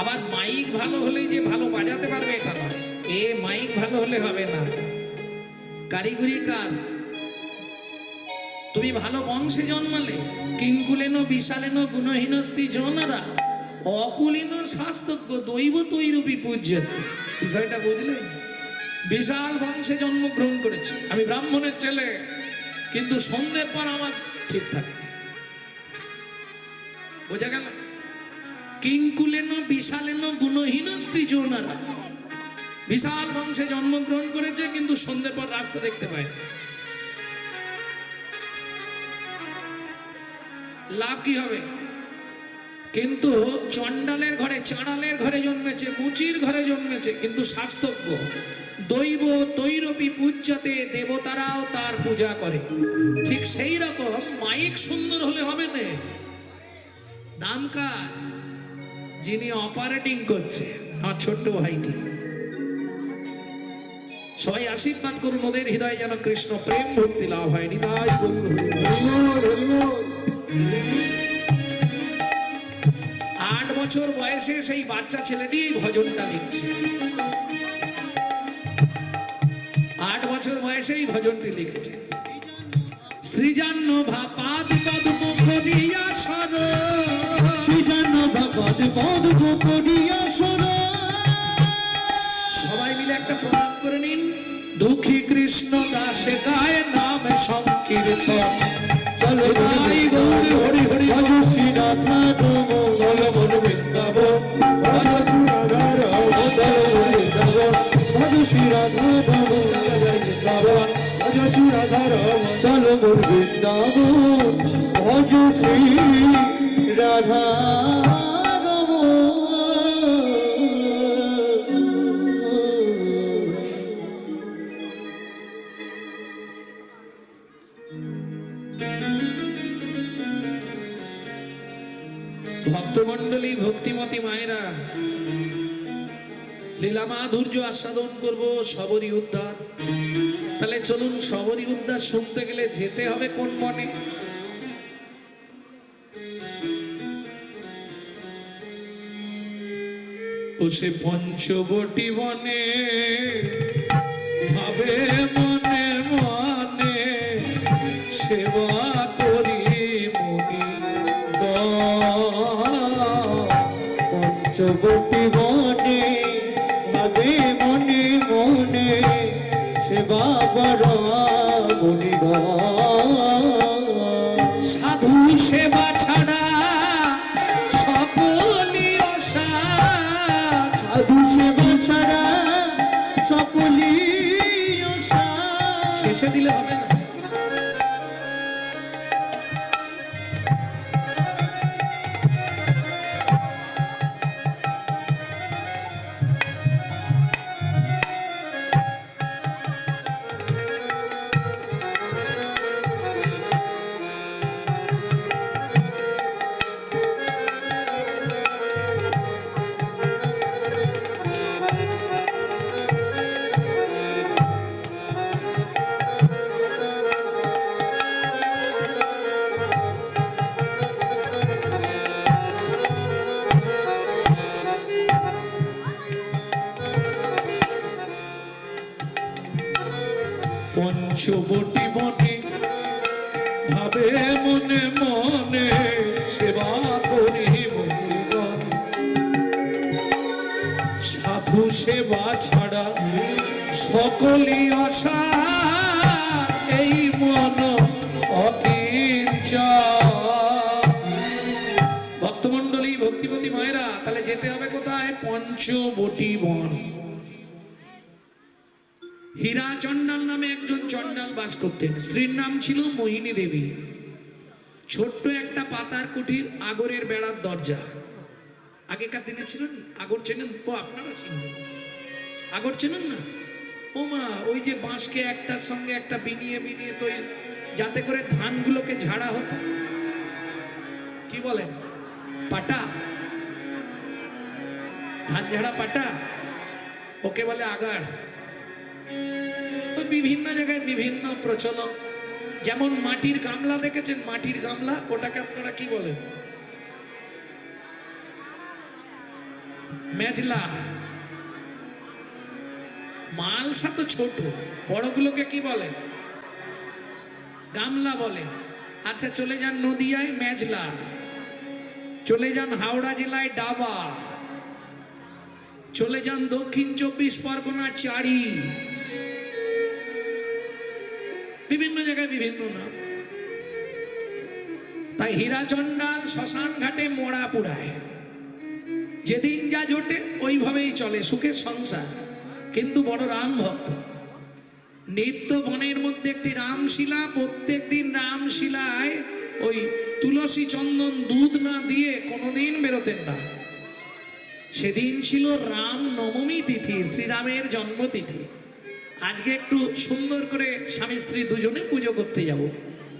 [SPEAKER 1] আবার মাইক ভালো হলেই যে ভালো বাজাতে পারবে এটা নয়। মাইক ভালো হলে হবে না, কারিগরি কার। তুমি ভালো বংশে জন্মালে, কিঙ্কুলেন বিশালেন গুণহীনস্তি জনরা অকুলীন শাস্তজ্ঞ দৈব তৈরূপী পূজ্যতে। বিষয়টা বুঝলে? বিশাল বংশে জন্মগ্রহণ করেছে, আমি ব্রাহ্মণের ছেলে, কিন্তু সন্ধ্যের পর আমার ঠিক থাকে। বোঝা গেল? কিংকুলেন বিশালেন গুণহীন স্ত্রী যৌনারা। বিশাল বংশে জন্মগ্রহণ করেছে, কিন্তু সন্ধ্যের পর রাস্তা দেখতে পায় না। লাভ কি হবে? কিন্তু চণ্ডালের ঘরে, চাঁড়ালের ঘরে জন্মেছে, মুচির ঘরে জন্মেছে, কিন্তু শাস্তজ্ঞ। দৈব তৈরবী পূজ্যতে, দেবতারাও তার পূজা করে। ঠিক সেই রকম মাইক সুন্দর হলে হবে না, দাম কার? যিনি অপারেটিং করছে, আমার ছোট্ট ভাইটি। সবাই আশীর্বাদ করুন, ওদের হৃদয়ে যেন কৃষ্ণ প্রেম ভক্তি লাভ হয়। নিতাই গৌর হরি বল।
[SPEAKER 2] হরিবল, হরিবল।
[SPEAKER 1] 8 বছর বয়সে সেই বাচ্চা ছেলেটি এই ভজনটা লিখছে। 8 বছর বয়সে এই ভজনটি লিখেছে। সৃজান্ন ভাপাদ পদ্ম করিয়া সর,
[SPEAKER 2] সৃজান্ন ভাপাদ পদ্ম করিয়া সর।
[SPEAKER 1] সবাই মিলে একটা প্রণাম করে নিন। দুঃখী কৃষ্ণ দাসে গায়ে নাম সংকীর্তন।
[SPEAKER 2] চলো
[SPEAKER 1] নিতাই গৌর হরি হরি বল।
[SPEAKER 2] ভজ শ্রী রাধা নম, চলো মন বৃন্দাবন, ভজ শ্রী রাধা রম, চলো মন বৃন্দাবন, ভজ শ্রী রাধা নম, চলো জয় বৃন্দাবন, ভজ শ্রী রাধা রম, চলো মন বৃন্দাবন, ভজ শ্রী রাধা রম।
[SPEAKER 1] ভক্তমণ্ডলী, ভক্তিমতী মায়েরা, লীলা মাধুর্য আস্বাদন করব, সবরী উদ্ধার। তাহলে চলুন, সবরী উদ্ধার শুনতে গেলে যেতে হবে কোন বনে? ও সে পঞ্চবটী বনে, ভাবে মনে মনে সেবা করি মনি
[SPEAKER 2] পঞ্চবটী বনে, ভাবে মনে মনে সেবা করা মুনিগণ।
[SPEAKER 1] সাধু সেবা ছাড়া সকলই অসার।
[SPEAKER 2] সাধু সেবা ছাড়া সকলই অসার।
[SPEAKER 1] শেষে দিলে হবে না। পঞ্চবটী বনে, ভাবে মনে মনে সেবা করি মনিগণ। সাধু সেবা ছাড়া সকলই অসার, এই মন অকিঞ্চন। ভক্তমণ্ডলী, ভক্তিপতি মায়েরা, তাহলে যেতে হবে কোথায়? পঞ্চবটী বন। হীরা চণ্ডাল নামে একজন চণ্ডাল বাস করতেন। স্ত্রীর নাম ছিল মোহিনী দেবী। ছোট্ট একটা পাতার কুঠির, আগরের বেড়ার দরজা। আগেকার দিনে ছিল না আগর, চেনেন? ও আপনারা চিনেন আগর, চেনেন না? ও মা, ওই যে বাঁশকে একটার সঙ্গে একটা বিনিয়ে বিনিয়ে তৈরি, যাতে করে ধানগুলোকে ঝাড়া হতো। কি বলেন? পাটা, ধান ঝাড়া পাটা, ওকে বলে আগাড়। বিভিন্ন জায়গায় বিভিন্ন প্রচলন। যেমন মাটির গামলা দেখেছেন? মাটির গামলা, ওটাকে আপনারা কি বলেন? মেজলা। মালসা তো ছোট, বড়গুলোকে কি বলেন? গামলা বলেন। আচ্ছা, চলে যান নদিয়ায়, মেজলা। চলে যান হাওড়া জেলায় ডাবা, চলে যান দক্ষিণ 24 পরগনা চারি, বিভিন্ন জায়গায় বিভিন্ন নাম। তাই হীরাচন্ডাল শ্মশান ঘাটে মোড়া পুড়ায়, যেদিন যা জোটে ওইভাবেই চলে সুখের সংসার। কিন্তু বড় রাম ভক্ত, নিত্য বনের মধ্যে একটি রামশিলা, প্রত্যেক দিন রামশিলায় ওই তুলসী চন্দন দুধ না দিয়ে কোনোদিন বেরোতেন না। সেদিন ছিল রাম নবমী তিথি, শ্রীরামের জন্মতিথি। আজকে একটু সুন্দর করে স্বামী স্ত্রী দুজনে পুজো করতে যাব।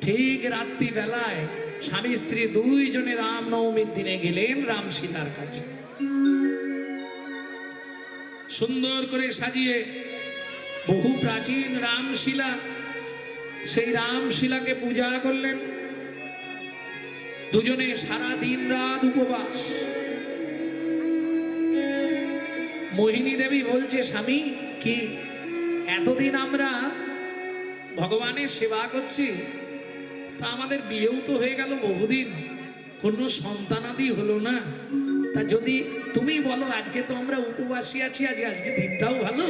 [SPEAKER 1] ঠিক রাত্রি বেলায় স্বামী স্ত্রী দুইজনে রাম নবমীর দিনে গেলেন রামশিলার কাছে, সুন্দর করে সাজিয়ে বহু প্রাচীন রামশিলা, সেই রামশিলাকে পূজা করলেন। দুজনে সারা দিন রাত উপবাস। মোহিনী দেবী বলছে, স্বামী কি এতদিন আমরা ভগবানের সেবা করছি, তা আমাদের বিয়েও তো হয়ে গেল বহুদিন, কোনো সন্তানাদি হলো না, তা যদি তুমি বলো আজকে তো আমরা উপবাসী আছি, আজকে দিনটাও ভালো,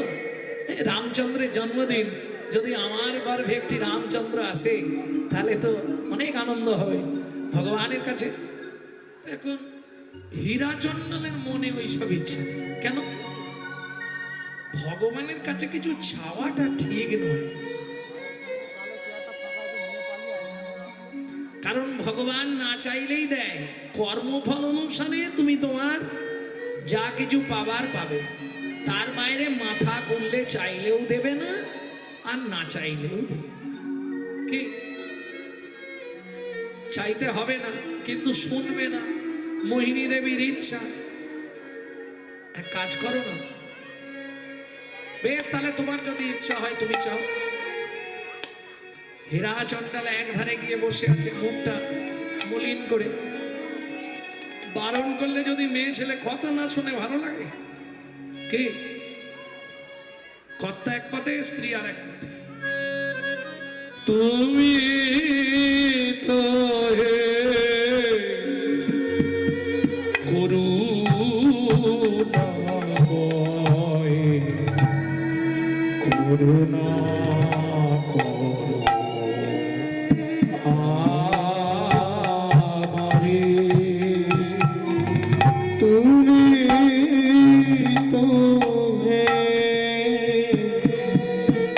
[SPEAKER 1] রামচন্দ্রের জন্মদিন, যদি আমার গর্ভে একটি রামচন্দ্র আসে তাহলে তো অনেক আনন্দ হবে ভগবানের কাছে। এখন হীরাচন্দ্রের মনে ওইসব ইচ্ছা নেই। কেন? ভগবানের কাছে কিছু চাওয়াটা ঠিক নয়, কারণ ভগবান না চাইলেই দেয়। কর্মফল অনুসারে তুমি তোমার যা কিছু পাবার পাবে, তার বাইরে মাথা করলে চাইলেও দেবে না আর না চাইলেও দেবে না। কি চাইতে হবে না কিন্তু শুনবে না, মোহিনী দেবীর ইচ্ছা। এক কাজ করো না, বেশ তাহলে তোমার যদি ইচ্ছা হয় তুমি চাও। হীরাচন্ডাল এক ধারে গিয়ে বসে আছে, মুখটা মলিন করে। বারণ করলে যদি মেয়ে ছেলে কথা না শুনে ভালো লাগে? কি কর্তা এক পথে, স্ত্রী আর এক পথে।
[SPEAKER 2] তুমি তো হে করুণাময়, করুণা করো আমারে, তুমি তো হে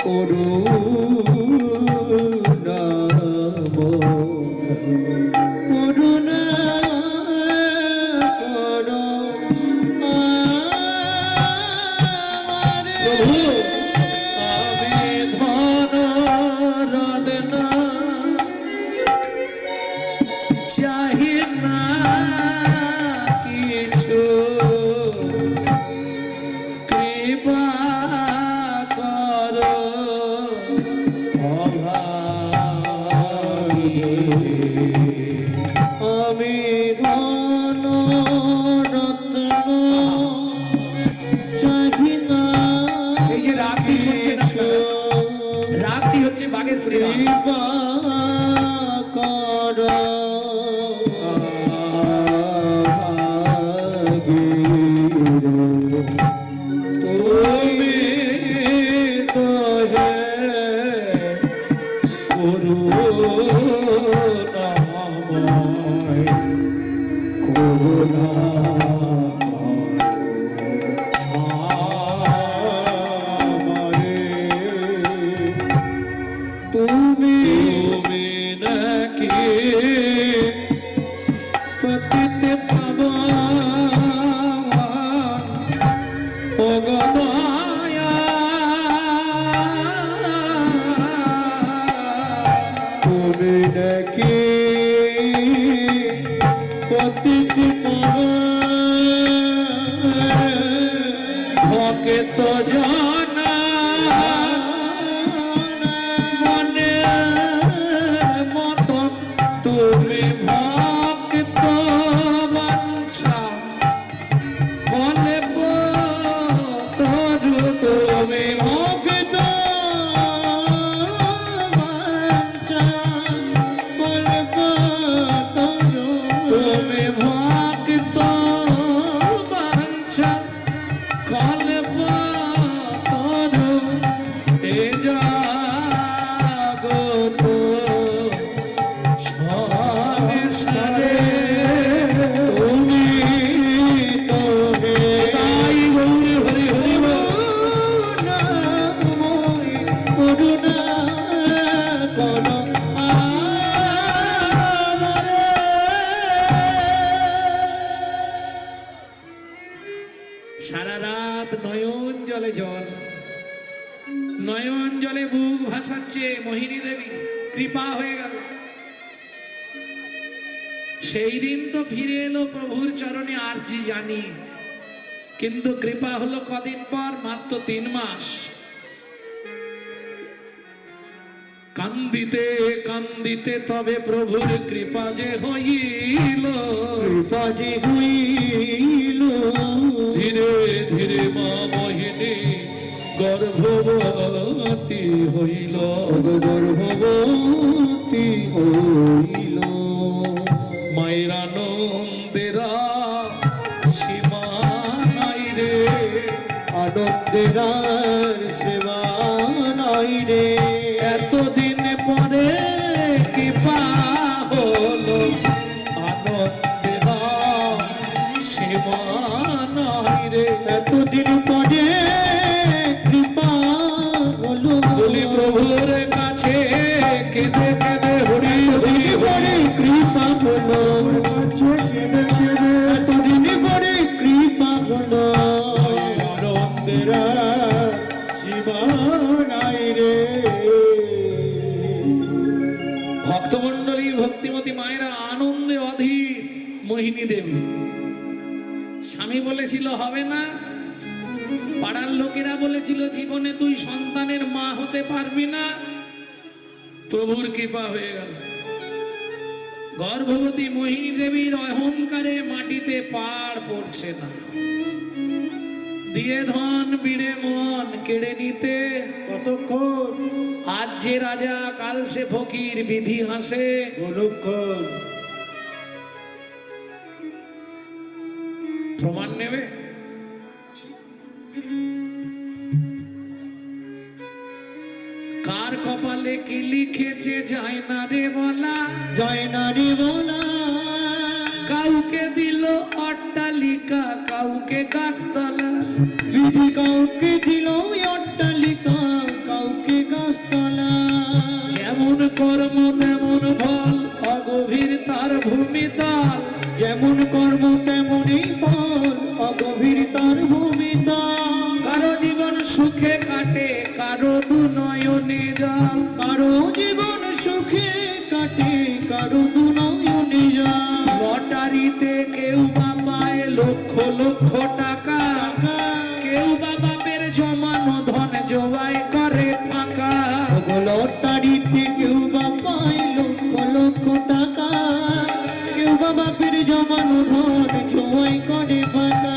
[SPEAKER 2] করুণা করো আমারে। প্রভু আমি ধন রত্না চাহি না কিছু, কৃপা করো অভাগী। আমি ধন রত্ন চাহি না।
[SPEAKER 1] এই যে রাগটি শুনছেন আপনারা, রাগটি হচ্ছে বাঘের শ্রীরাম।
[SPEAKER 2] কৃপা করো তুমি তো হে করুণাময়, করুণা আমারে। তুমি নাকি পতিতে পাবন ও গদয়া, তুমি নাকি পতিতে পাবন ভক্ত জানা মনে মতন, তুমি ভক্ত বাঞ্ছা বলে তরু, তুমি ভক্ত বাঞ্ছা বলে তরু, তুমি ভক্ত
[SPEAKER 1] কল্পতরু এ জগত সংসারে
[SPEAKER 2] তুমি তো হে
[SPEAKER 1] তাই গৌরী হরি হরি
[SPEAKER 2] করুণাময়, করুণা করো আমারে।
[SPEAKER 1] সারা রাত নয়ন জলে জল, নয়ন জলে বুক ভাসাচ্ছে মোহিনী দেবী, কৃপা হয়ে গেল। সেই দিন তো ফিরে এলো প্রভুর চরণে আরজি জানি, কিন্তু কৃপা হলো কদিন পর, মাত্র 3 মাস। কান্দিতে কান্দিতে তবে প্রভুর কৃপা যে হইল,
[SPEAKER 2] কৃপা যে হইল,
[SPEAKER 1] ধীরে ধীরে মা মোহিনী গর্ভবতী হইল।
[SPEAKER 2] গর্ভবতী হইল।
[SPEAKER 1] মায়ের আনন্দেরা সীমা নাই রে,
[SPEAKER 2] আনন্দের আর সেবা নাই রে।
[SPEAKER 1] এতদিন পরে কৃপা হলো, আনন্দেরা সীমা নাই রে।
[SPEAKER 2] এতদিন পরে কৃপা হলো,
[SPEAKER 1] বলি প্রভুর কাছে কেঁদে কেঁদে হরি হরি হরি
[SPEAKER 2] কৃপা হলো, এতদিন পরে কৃপা হলো। আনন্দের শিবা নাই রে।
[SPEAKER 1] ভক্তমণ্ডলী ভক্তিমতী মায়েরা আনন্দে অধীর। মোহিনী দেবী স্বামী বলেছিল হবে না, পাড়ার লোকেরা বলেছিল জীবনে তুই সন্তানের মা হতে পারবি না, প্রভুর কৃপা হয়ে গেল। গর্ভবতী মোহিনী দেবীর অহংকারে মাটিতে পাড় পড়ছে না, দিয়ে ধন বিড়ে মন কেড়ে নিতে
[SPEAKER 2] কতক্ষণ
[SPEAKER 1] আজ যে রাজা কাল সে ফকির, বিধি হাসে।
[SPEAKER 2] অনুক্ষণ
[SPEAKER 1] প্রমাণ নেবে? কার কপালে কি লিখেছে যায় না রে বলা,
[SPEAKER 2] যায় না রে বলা।
[SPEAKER 1] কাউকে দিল অট্টালিকা, কাউকে গাছতলা।
[SPEAKER 2] বিধি কাউকে দিল অট্টালিকা, কাউকে গাছতলা।
[SPEAKER 1] যেমন কর্ম তেমন ফল, অগভীর তার ভূমিতল।
[SPEAKER 2] যেমন কর্ম তেমনই ফল, অগভীর তার ভূমিতল।
[SPEAKER 1] কারো জীবন সুখে কাটে, কারো দু নয়নে জল।
[SPEAKER 2] কারো জীবন সুখে কাটে, কারো দু নয়নে জল।
[SPEAKER 1] লটারিতে কেউ বা পায় লক্ষ লক্ষ টাকা, কেউ বা বাপের জমানো ধন জবাই করে ফাঁকা।
[SPEAKER 2] লটারিতে কেউ বা পায় লক্ষ লক্ষ টাকা, কেউ বা বাপের জমানো ধন জবাই করে ফাঁকা।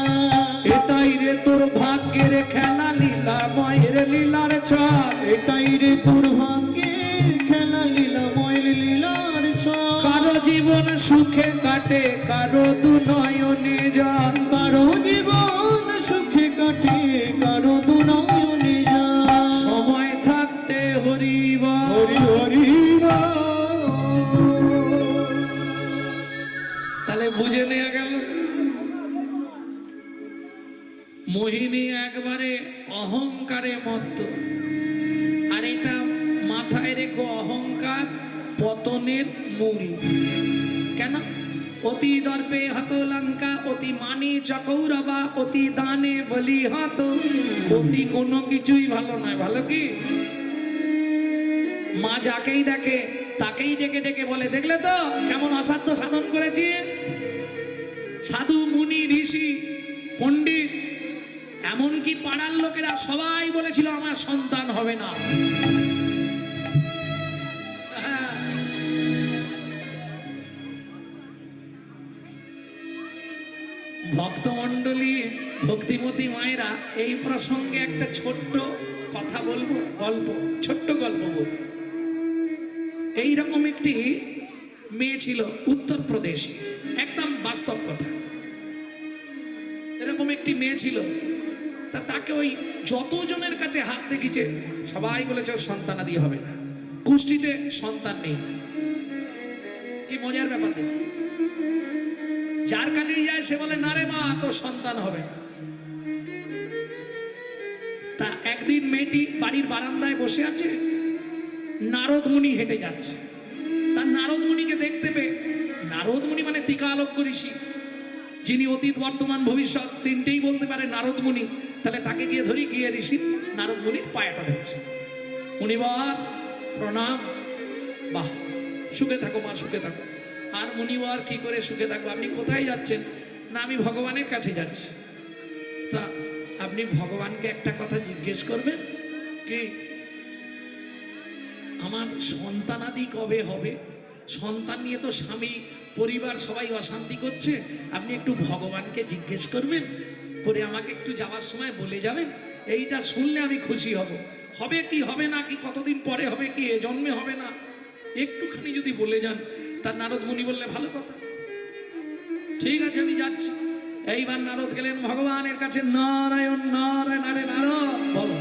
[SPEAKER 1] এটাই রে তোর ভাগ্যের খেলা, লীলা ময়ের লীলার ছক।
[SPEAKER 2] এটাই রে তোর ভাগ্যের খেলা, লীলাময় লীলার ছক।
[SPEAKER 1] কারো জীবন সুখে কাটে, কারো দু নয়নে জল।
[SPEAKER 2] কারো জীবন সুখে কাটে, কারো দু নয়নে জল।
[SPEAKER 1] সময় থাকতে হরিব,
[SPEAKER 2] হরি হরি
[SPEAKER 1] তাহলে বুঝে নেওয়া গেল মোহিনী একবারে অহংকারে মত্ত। আর এটা মাথায় রেখো, অহংকার পতনের মূল। কেন? অতি দর্পে হত লঙ্কা, অতি মানি চকৌরবা, অতি দানে বলি হত। অতি কোনো কিছুই ভালো নয়। ভালো কি? মা যাকেই দেখে তাকেই ডেকে ডেকে বলে, দেখলে তো কেমন অসাধ্য সাধন করেছি। সাধু মুনি ঋষি পণ্ডিত এমনকি পাড়ার লোকেরা সবাই বলেছিল আমার সন্তান হবে না। ভক্তমণ্ডলী ভক্তিমতী মায়েরা, এই প্রসঙ্গে একটা ছোট্ট কথা বলবো, গল্প, ছোট্ট গল্প বলবো। এইরকম একটি মেয়ে ছিল উত্তরপ্রদেশে, একদম বাস্তব কথা। এরকম একটি মেয়ে ছিল, তা তাকে ওই যতজনের কাছে হাত দেখিছে সবাই বলেছে ওর সন্তানাদি হবে না, কুষ্টিতে সন্তান নেই। কি মজার ব্যাপার দেখ, যার কাছেই যায় সে বলে না রে মা তোর সন্তান হবে না। তা একদিন মেয়েটি বাড়ির বারান্দায় বসে আছে, নারদ মুনি হেঁটে যাচ্ছে। তার নারদ মুনিকে দেখতে পেয়ে, নারদ মুনি মানে ত্রিকালজ্ঞ ঋষি, যিনি অতীত বর্তমান ভবিষ্যৎ তিনটেই বলতে পারে নারদ মুনি, তাহলে তাকে গিয়ে ধরি, গিয়ে ঋষি নারদ মুনির পায়াটা ধরেছে। মুনিবার প্রণাম। বাহ, সুখে থাকো মা, সুখে থাকো। আর মুনিবার কি করে সুখে থাকবো? আপনি কোথায় যাচ্ছেন? না আমি ভগবানের কাছে যাচ্ছি। তা আপনি ভগবানকে একটা কথা জিজ্ঞেস করবেন, কি আমার সন্তানাদি কবে হবে? সন্তান নিয়ে তো স্বামী পরিবার সবাই অশান্তি করছে, আপনি একটু ভগবানকে জিজ্ঞেস করবেন, করে আমাকে একটু যাওয়ার সময় বলে যাবেন। এইটা শুনলে আমি খুশি হব। হবে কি হবে না, কি কতদিন পরে হবে, কি এ জন্মে হবে না, একটুখানি যদি বলে যান। তার নারদ মুনি বললে ভালো কথা, ঠিক আছে আমি যাচ্ছি। এইবার নারদ গেলেন ভগবানের কাছে। নারায়ণ নারায়ণ, আরে নারদ বলো।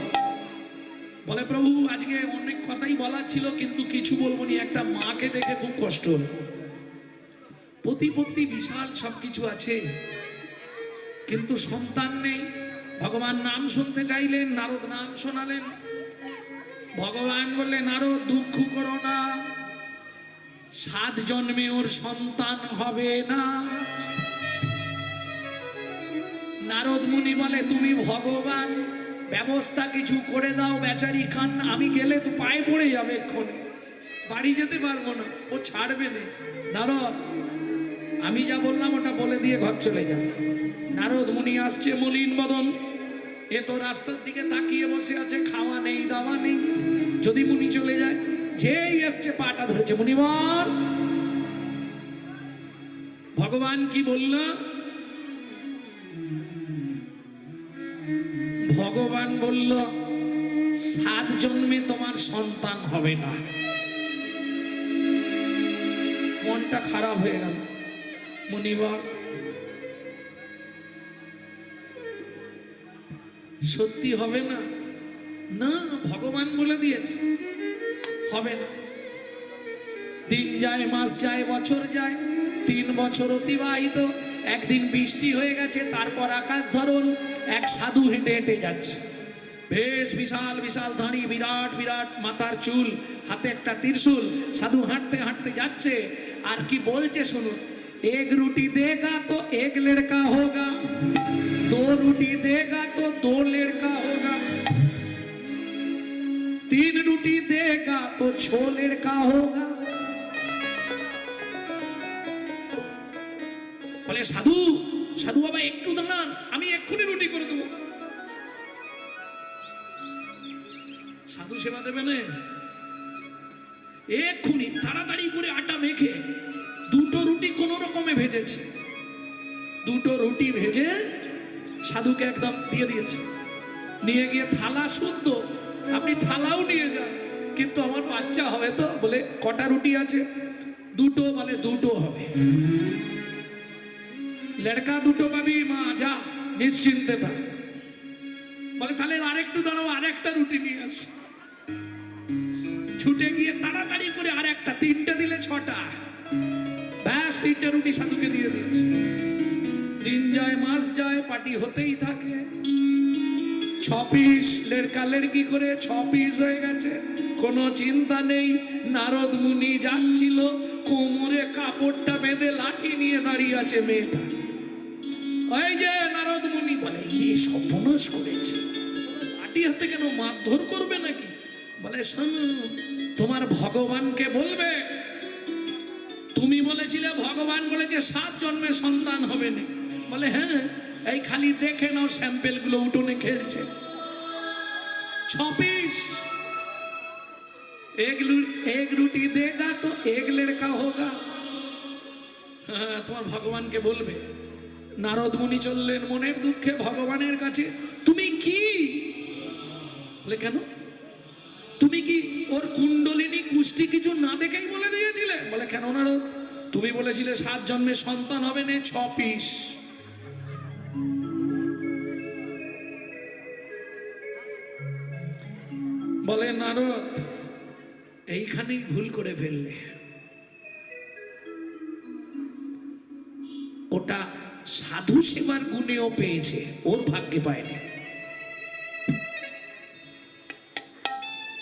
[SPEAKER 1] বলে প্রভু আজকে অনেক কথাই বলার ছিল, কিন্তু কিছু বলবো নি। একটা মাকে দেখে খুব কষ্ট হলো, প্রতিপত্তি বিশাল সবকিছু আছে, কিন্তু সন্তান নেই। ভগবান নাম শুনতে চাইলেন, নারদ নাম শোনালেন। ভগবান বললেন নারদ দুঃখ করো না, 7 জন্মে ওর সন্তান হবে না। নারদ মুনি বলে তুমি ভগবান, ব্যবস্থা কিছু করে দাও, বেচারি কান্না, আমি গেলে তো পায়ে পড়ে যাবে, এক্ষুনি বাড়ি যেতে পারবো না, ও ছাড়বে না। নারদ আমি যা বললাম ওটা বলে দিয়ে ঘর চলে যাবে। নারদ মুনি আসছে মলিন বদন, এ তো রাস্তার দিকে তাকিয়ে বসে আছে, খাওয়া নেই দাওয়া নেই। যদি মুনি চলে যায়, যেই আসছে পাটা ধরেছে। মুনিবার ভগবান কি বলল? ভগবান বলল 7 জন্মে তোমার সন্তান হবে না। মনটা খারাপ হয়ে গেল। মুনিবার সত্যি হবে না? না, ভগবান বলে দিয়েছে হবে না। দিন যায়, মাস যায়, বছর যায়, 3 বছর অতিবাহিত। একদিন বৃষ্টি হয়ে গেছে, তারপর আকাশ ধরন। এক সাধু হেঁটে হেঁটে যাচ্ছে, বেশ বিশাল বিশাল দাঁড়ি, বিরাট বিরাট মাথার চুল, হাতে একটা ত্রিশূল। সাধু হাঁটতে হাঁটতে যাচ্ছে, আর কি বলছে শুনুন। 1 रोटी देगा तो 1 लड़का होगा, 2 रोटी देगा तो 2 लड़का होगा, 3 रोटी देगा तो 6 लड़का होगा। বলে সাধু, সাধু বাবা একটু দাঁড়ান, আমি এক্ষুনি রুটি করে দেবো। সাধু সেবা দেবে না, এক্ষুনি তাড়াতাড়ি করে আটা মেখে 2টো রুটি কোন রকমে ভেজেছে। 2টো রুটি ভেজে সাধুকে একদম দিয়ে দিয়েছে। নিয়ে গিয়ে থালা শুদ্ধ, আপনি থালাও নিয়ে যান, কিন্তু আমার বাচ্চা হবে তো। বলে কটা রুটি আছে? 2টো। বলে 2টো হবে। লড়কা 2টো পাবি মা, যা নিশ্চিন্তে থাক। বলে তাহলে আরেকটু দাঁড়াও, আরেকটা রুটি নিয়ে আস। ছুটে গিয়ে তাড়াতাড়ি করে আরেকটা, 3টে দিলে 6টা, ব্যাস 3টে রুটি সাধুকে দিয়ে দিয়েছে। দিন যায়, মাস যায়, পার্টি হতেই থাকে। 6 পিস লড়কা লড়কি করে 6 পিস হয়ে গেছে, কোনো চিন্তা নেই। নারদ মুনি যাচ্ছিল, কোমরে কাপড়টা বেঁধে লাঠি নিয়ে দাঁড়িয়ে আছে মেয়েটা। ওই যে নারদ মুনি বলে এই সর্বনাশ করেছে, লাঠি হাতে কেন, মারধর করবে নাকি? বলে শোনো, তোমার ভগবানকে বলবে, তুমি বলেছিলে ভগবান বলেছে 7 জন্মে সন্তান হবে না। বলে হ্যাঁ, এই খালি দেখে নাও, স্যাম্পেল গুলো উঠোনে খেলছে। 6 পিস, 1 रोटी देगा तो 1 लड़का होगा। হ্যাঁ, তোমার ভগবানকে বলবে। নারদ মুনি চললেন মনের দুঃখে ভগবানের কাছে। তুমি কি বলে, কেন তুমি কি ওর কুণ্ডলিনী কুষ্টি কিছু না দেখেই বলে দিয়েছিলে? বলে কেন নারদ, তুমি বলেছিলে 7 জন্মে সন্তান হবে না, 6 পিস। বলে নারদ এইখানেই ভুল করে ফেললে, ওটা সাধু সেবার গুণেও পেয়েছে, ওর ভাগ্যে পায়নি।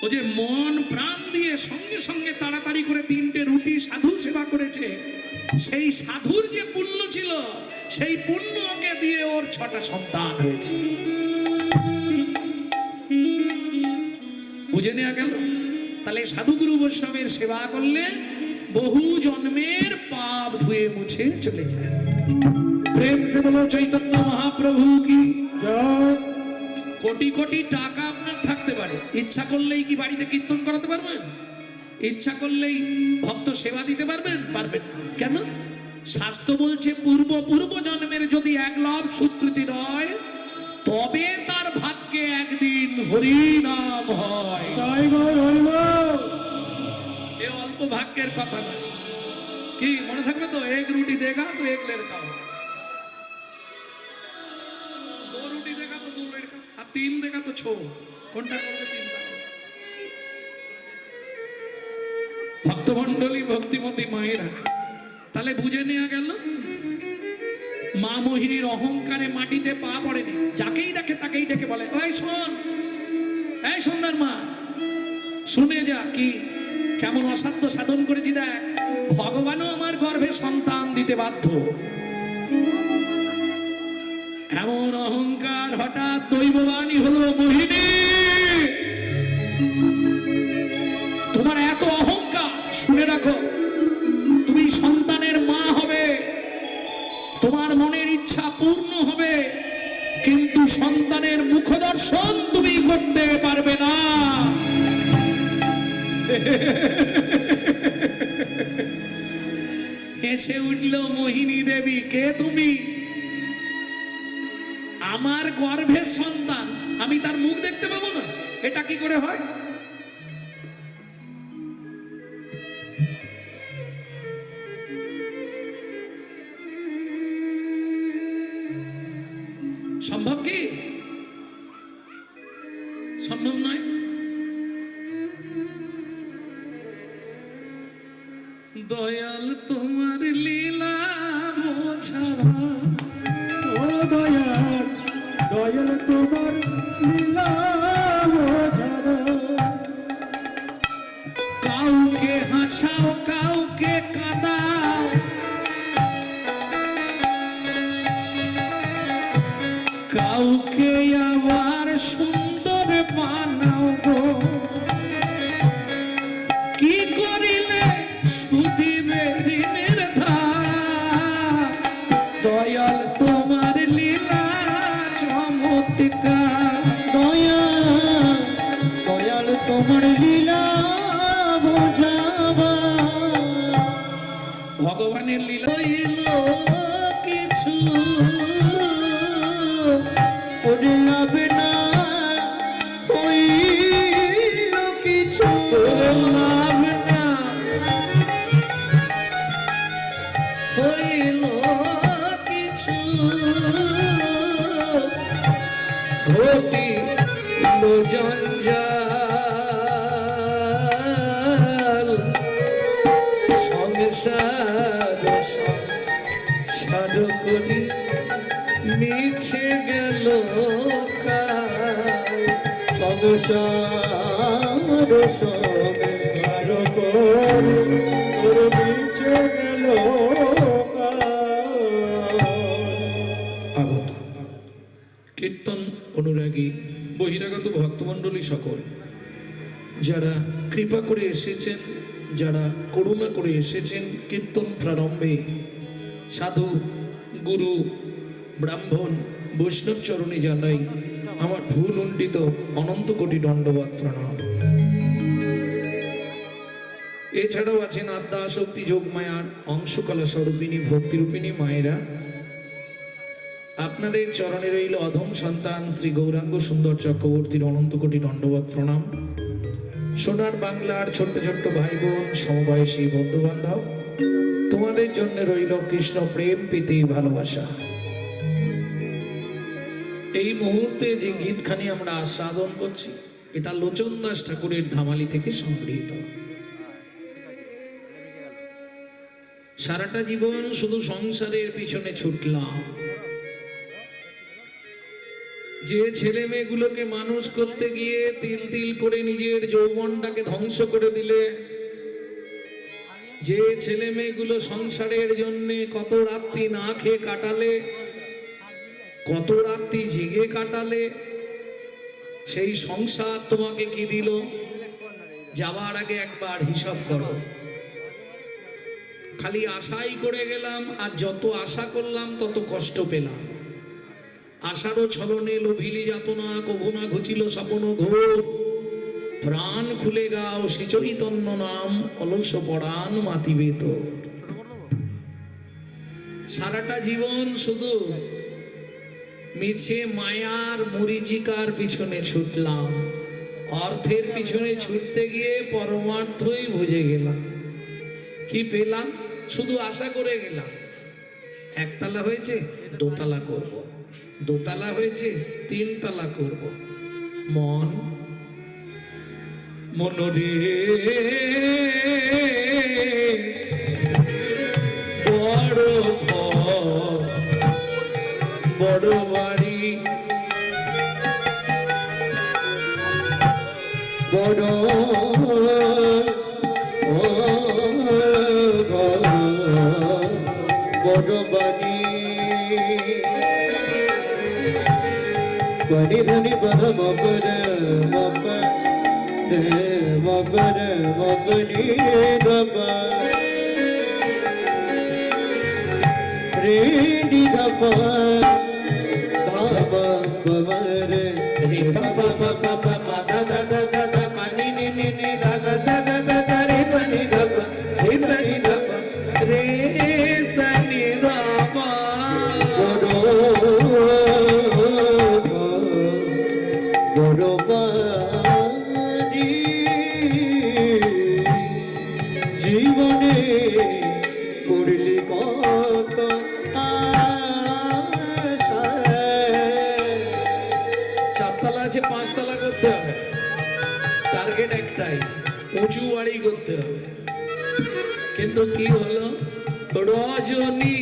[SPEAKER 1] ও যে মন প্রাণ দিয়ে সঙ্গে সঙ্গে তাড়াতাড়ি করে 3টে রুটি সাধু সেবা করেছে, সেই সাধুর যে পুণ্য ছিল সেই পুণ্য ওকে দিয়ে ওর 6টা সন্তান হয়েছে। বুঝে নেওয়া গেল? তাহলে সাধুগুরু বৈষ্ণবের সেবা করলে বহু জন্মের পাপ ধুয়ে মুছে চলে যায়। প্রেম সে বলো চৈতন্য মহাপ্রভু কি
[SPEAKER 2] জয়।
[SPEAKER 1] কোটি কোটি টাকা আপনার থাকতে পারে, ইচ্ছা করলেই কি বাড়িতে কীর্তন করাতে পারবেন? ইচ্ছা করলেই ভক্ত সেবা দিতে পারবেন? পারবেন না। কেন? শাস্ত্র বলছে পূর্ব জন্মের যদি 1 লাভ সুকৃতি রয় তবে তার ভাগ্যে একদিন হরি নাম হয়।
[SPEAKER 2] জয় গৌর হরি বল।
[SPEAKER 1] এ অল্প ভাগ্যের কথা না। কি মনে থাকবে তো? 1 রুটি দেগা তো 1 লড়কা, 2 রুটি দেগা তো 2 লড়কা, আর 3 দেগা তো 6। কোনটা করবে চিন্তা করো। ভক্তমণ্ডলী, ভক্তিমতী মায়েরা, তাহলে বুঝে নেওয়া গেল মা মোহিনীর অহংকারে মাটিতে পা পড়েনি। যাকেই দেখে তাকেই ডেকে বলে, ওই শোন, এই সন্ধ্যার মা, শুনে যা কি কেমন অসাধ্য সাধন করেছি দেখ, ভগবানও আমার গর্ভে সন্তান দিতে বাধ্য। এমন অহংকার হঠাৎ দৈববাণী হলো, মোহিনী তোমার এত অহংকার, শুনে রাখো তুমি সন্তানের মা হবে, তোমার মনের ইচ্ছা পূর্ণ হবে, কিন্তু সন্তানের মুখ দর্শন তুমি করতে পারবে না। হেসে উঠল মোহিনী দেবী, কে তুমি? আমার গর্ভের সন্তান, আমি তার মুখ দেখতে পাবো না? এটা কি করে হয়? সম্ভব কি? সম্ভব নয়। দয়াল তোমার লীলা বোঝাবা,
[SPEAKER 2] ও দয়াল, দয়াল তোমার লীলা বোঝানো।
[SPEAKER 1] কাউকে হাসাও কাউকে কাঁদাও, কাউকে আবার সুন্দর বানাও গো, কি করিলে সুদিবে ঋণের ধার। দয়াল তোমার লীলা চমৎকার,
[SPEAKER 2] দয়াল, দয়াল তোমার লীলা বোঝাবা।
[SPEAKER 1] ভগবানের লীলা হইল কিছু
[SPEAKER 2] ওরে লাভে না হইল কিছু,
[SPEAKER 1] তোর লাভ না হইল কিছু, ঘটিল জঞ্জাল সংসার সংসার করি মিছে গেল কাল।
[SPEAKER 2] সংসার সংসার করি তোর মিছে গেল কাল।
[SPEAKER 1] আগত কীর্তন অনুরাগী বহিরাগত ভক্তমণ্ডলী সকল যারা কৃপা করে এসেছেন, যারা করুণা করে এসেছেন, কীর্তন প্রারম্ভে সাধু গুরু ব্রাহ্মণ বৈষ্ণব চরণে জানাই আমার ভুল উন্ডিত অনন্ত কোটি দণ্ডবত প্রণাম। এছাড়াও আছেন আদ্যা শক্তি যোগমায়ার অংশকলা স্বরূপিণী ভক্তিরূপিণী মায়েরা। আপনাদের চরণে রইল অধম সন্তান শ্রী গৌরাঙ্গ সুন্দর চক্রবর্তীর অনন্ত কোটি দণ্ডবত প্রণাম। সোনার বাংলার ছোট্ট ছোট্ট ভাই বোন, সমবয়সী বন্ধু বান্ধব, তোমাদের জন্য রইল কৃষ্ণ প্রেম প্রীতি ভালোবাসা। এই মুহূর্তে যে গীতখানি আমরা আস্বাদন করছি, এটা লোচন দাস ঠাকুরের ধামালি থেকে সংগৃহীত। সারাটা জীবন শুধু সংসারের পিছনে ছুটলাম, যে ছেলে মেয়েগুলোকে মানুষ করতে গিয়ে তিল তিল করে নিজের যৌবনটাকে ধ্বংস করে দিলে, যে ছেলে মেয়েগুলো সংসারের জন্য কত রাত্রি না খেয়ে কাটালে, কত রাত্রি জেগে কাটালে, সেই সংসার তোমাকে কি দিল? যাবার আগে একবার হিসাব করো। খালি আশাই করে গেলাম, আর যত আশা করলাম তত কষ্ট পেলাম। আশারও ছলনে লোভিলি যাতনা, কভু না ঘুচিল স্বপন ঘোর। প্রাণ খুলে গাও শ্রীচৈতন্য নাম, অলস পরাণ মাতিবে তোর। সারাটা জীবন শুধু মিছে মায়ার মরিচিকার পিছনে ছুটলাম, অর্থের পিছনে ছুটতে গিয়ে পরমার্থই বুঝে গেলাম। কি পেলাম? শুধু আশা করে গেলাম, একতলা হয়েছে দোতলা করব, দোতলা হয়েছে তিনতলা করব। মন মনরে বড় ঘর বড় বাড়ি,
[SPEAKER 2] বড় বড় বাণী বনি ধনি পদ মপর মপ মপর মপনি ধপ রে নি ধপ ধাপ পমর রে পপ পপ পপ দা দা দা দা দা পানি নি নি নি দা দা দা দা দা দা রে সনি ধপ রে সনি ধপ
[SPEAKER 1] রে সনি ধপ
[SPEAKER 2] বড় বাড়ি জীবনে করলি কত আশা।
[SPEAKER 1] চারতলা আছে পাঁচতলা করতে হবে, টার্গেট একটাই, উঁচু বাড়ি করতে হবে। কিন্তু কি হলো? রজনী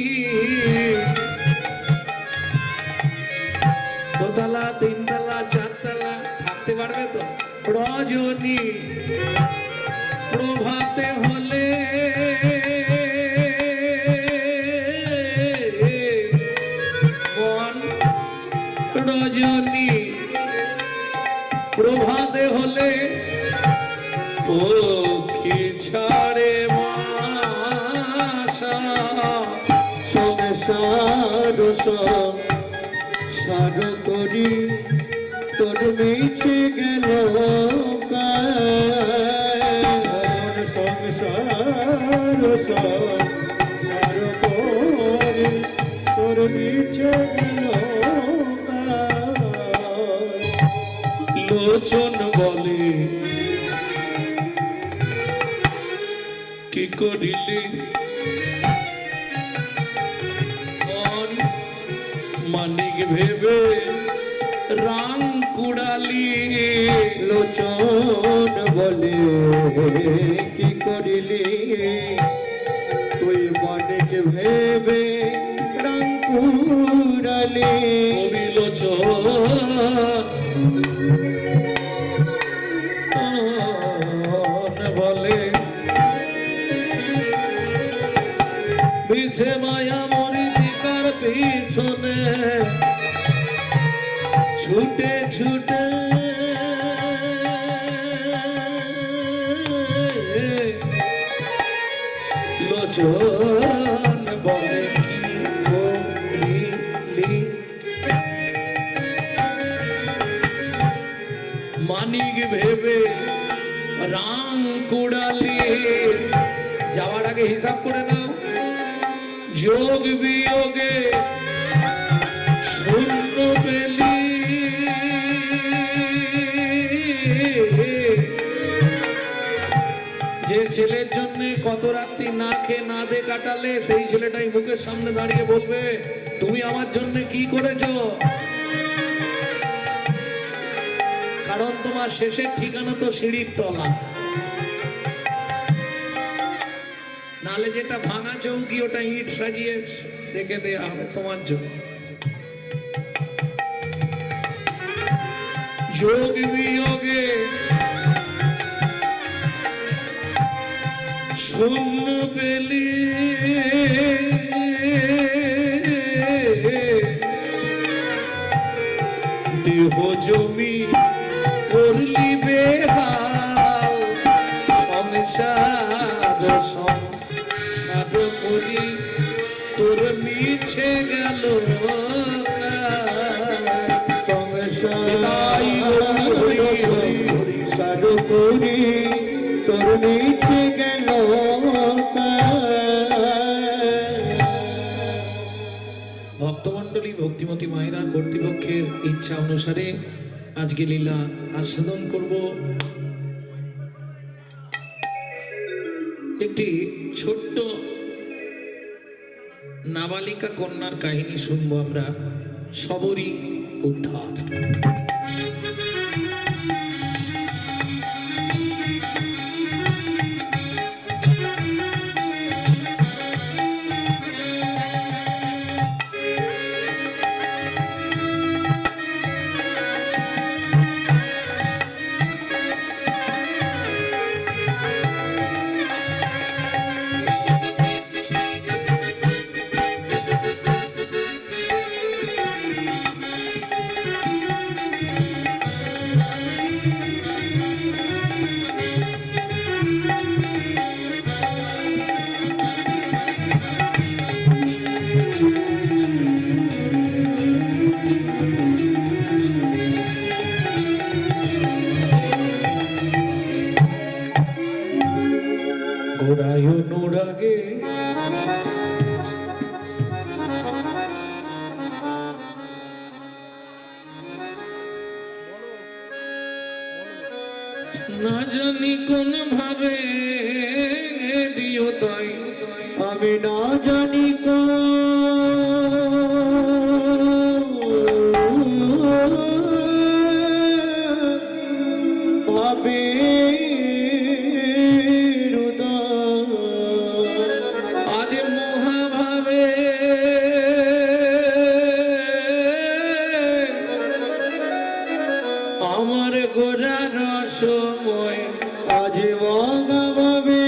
[SPEAKER 1] দোতলা তিনতলা চারতলা থাকতে পারবে তো? রজনী প্রভাতে হলে মন, রজনী প্রভাতে হলে পক্ষী ছাড়ে মাসা,
[SPEAKER 2] সংসার সার করি তোর মিছে গেল সংসার সার করি তোর মিছে গেল।
[SPEAKER 1] লোচন বলে কি করিলি মন, মানিক ভেবে রাং কুড়ালি।
[SPEAKER 2] লোচন বলে কি করিলি তুই মনিক ভেবে রঙ্কুরালি।
[SPEAKER 1] কবি লোচন বলে পিছে মায়া মরিচিকার পিছনে ছুটে ছুটে লোচন বলে কি করিলি মানিক ভেবে রাং কুড়ালি। যাওয়ার আগে হিসাব করে নাও, যোগ বিয়োগে শূন্য পেলি, যে ছেলের জন্য কত রাত্রি না খেয়ে না দে কাটালে, সেই ছেলেটাই মুখের সামনে দাঁড়িয়ে বলবে তুমি আমার জন্য কি করেছো। কারণ তোমার শেষের ঠিকানা তো সিঁড়ির তলা, নালে যেটা ভাঙা চৌকি ওটা ইট সাজিয়ে রেখে দেওয়া হবে তোমার জন্য। যোগ বিয়োগে শূন্য পেলে দেহ জমি করলি বেহাল, সংসার সংসার করি তোর মিছে গেল
[SPEAKER 2] সংসার করি তোর নিচে গেল।
[SPEAKER 1] ভক্তমণ্ডলী ভক্তিমতী মায়েরা কর্তৃপক্ষের ইচ্ছা অনুসারে আজকে লীলা আস্বাদন করব। একটি ছোট্ট নাবালিকা কন্যার কাহিনী শুনবো আমরা, সবরই উদ্ধার।
[SPEAKER 2] ঘোড়ায় অনুরাগে
[SPEAKER 1] না জানি কোন ভাবে দিও তাই,
[SPEAKER 2] আমি না জানি কোন ভাবে
[SPEAKER 1] আজ মহাভাবে আমার গোড়ার সময়
[SPEAKER 2] আজ ভাবে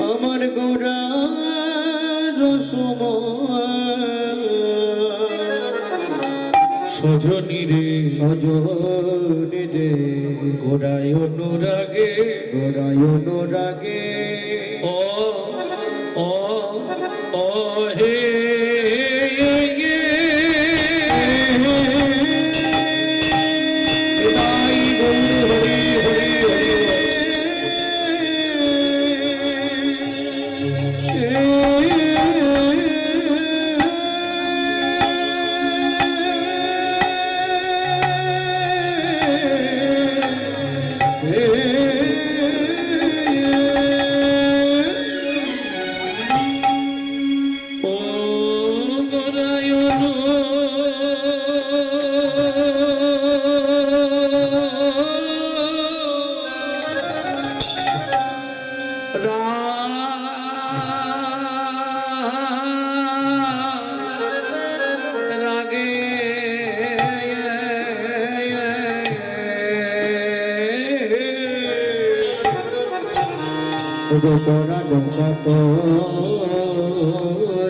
[SPEAKER 2] আমার গোড়ার সময়
[SPEAKER 1] সজনী রে
[SPEAKER 2] সজনী রে
[SPEAKER 1] গোড়ায় অনুরাগে
[SPEAKER 2] গোড়ায় অনুরাগে
[SPEAKER 1] ও ও ও হে
[SPEAKER 2] গোপনা জগত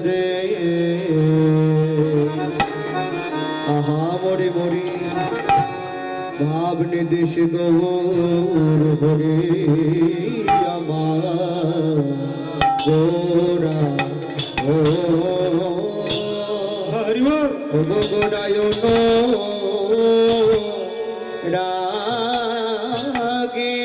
[SPEAKER 2] রে আহা মরি মরি ভাবনি দেশ গৌর হরে আমার গোরা ও গোরায়ন রাগে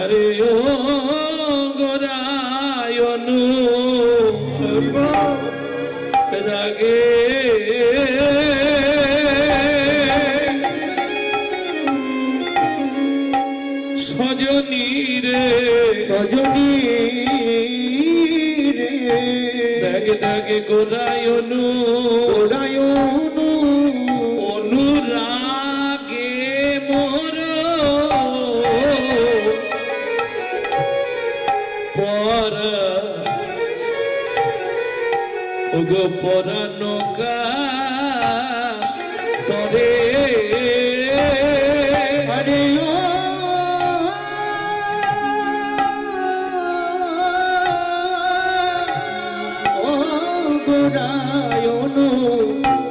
[SPEAKER 1] আরে ও গোরায়নু রাগে সজনী রে
[SPEAKER 2] সজনী রে
[SPEAKER 1] দাগে দাগে গোরায়নু
[SPEAKER 2] গোরায়নু
[SPEAKER 1] অনুরাগে মোর পর ওগো পরানোকা তরে
[SPEAKER 2] আরে ও গোরায়নু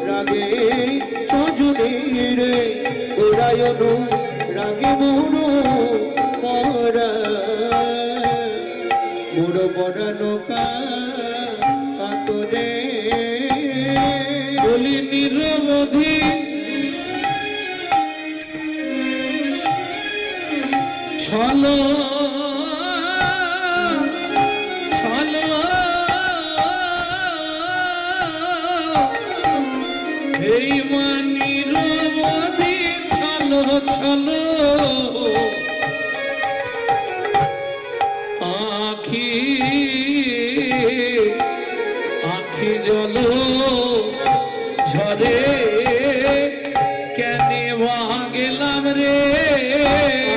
[SPEAKER 2] রাগে সজনী রে গোরায়নু রাগে মোর পরানোকা কাতরে
[SPEAKER 1] বলি নিরবধি ছল ছল এই মা নিরবধি ছল ছল আখি আখি জল ঝরে কেনে বা গেলাম রে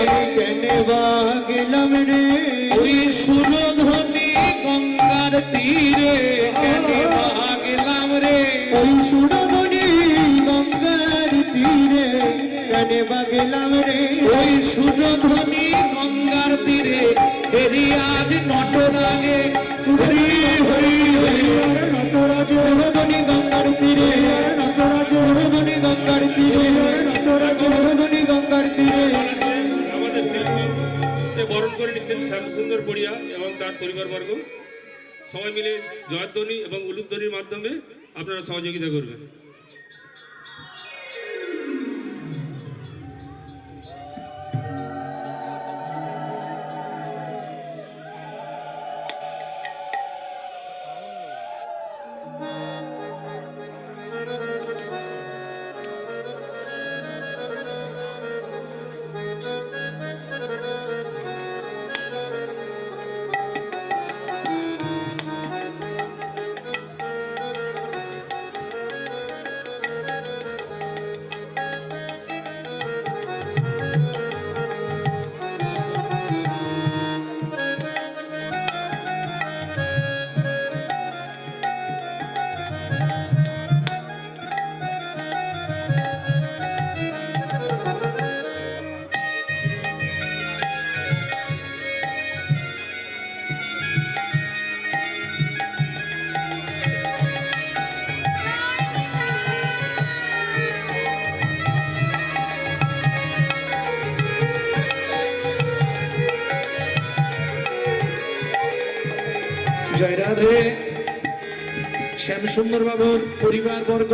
[SPEAKER 2] আমি কেনে বা গেলাম রে
[SPEAKER 1] ওই সুরধ্বনি গঙ্গার তীরে কেনে বা গেলাম রে
[SPEAKER 2] ওই সুরধনী গঙ্গার তীরে কেনে বা গেলাম রে
[SPEAKER 1] ওই সুরধ্বনি গঙ্গার তীরে এরি আজ নটরাগে হরি হরি হরি
[SPEAKER 2] নটরাজ সুরধনী গঙ্গার তীরে নটরাজ সুরধনী গঙ্গার তীরে নটরাজ সুরধনী গঙ্গার তীরে
[SPEAKER 4] আমাদের শিল্পীকে বরণ করে নিচ্ছেন শ্যামসুন্দর বড়িয়া এবং তার পরিবারবর্গ। সবাই মিলে জয়ধ্বনি এবং উলুধ্বনির মাধ্যমে আপনারা সহযোগিতা করবেন।
[SPEAKER 1] জয় রাধে। শ্যামসুন্দর বাবুর পরিবারবর্গ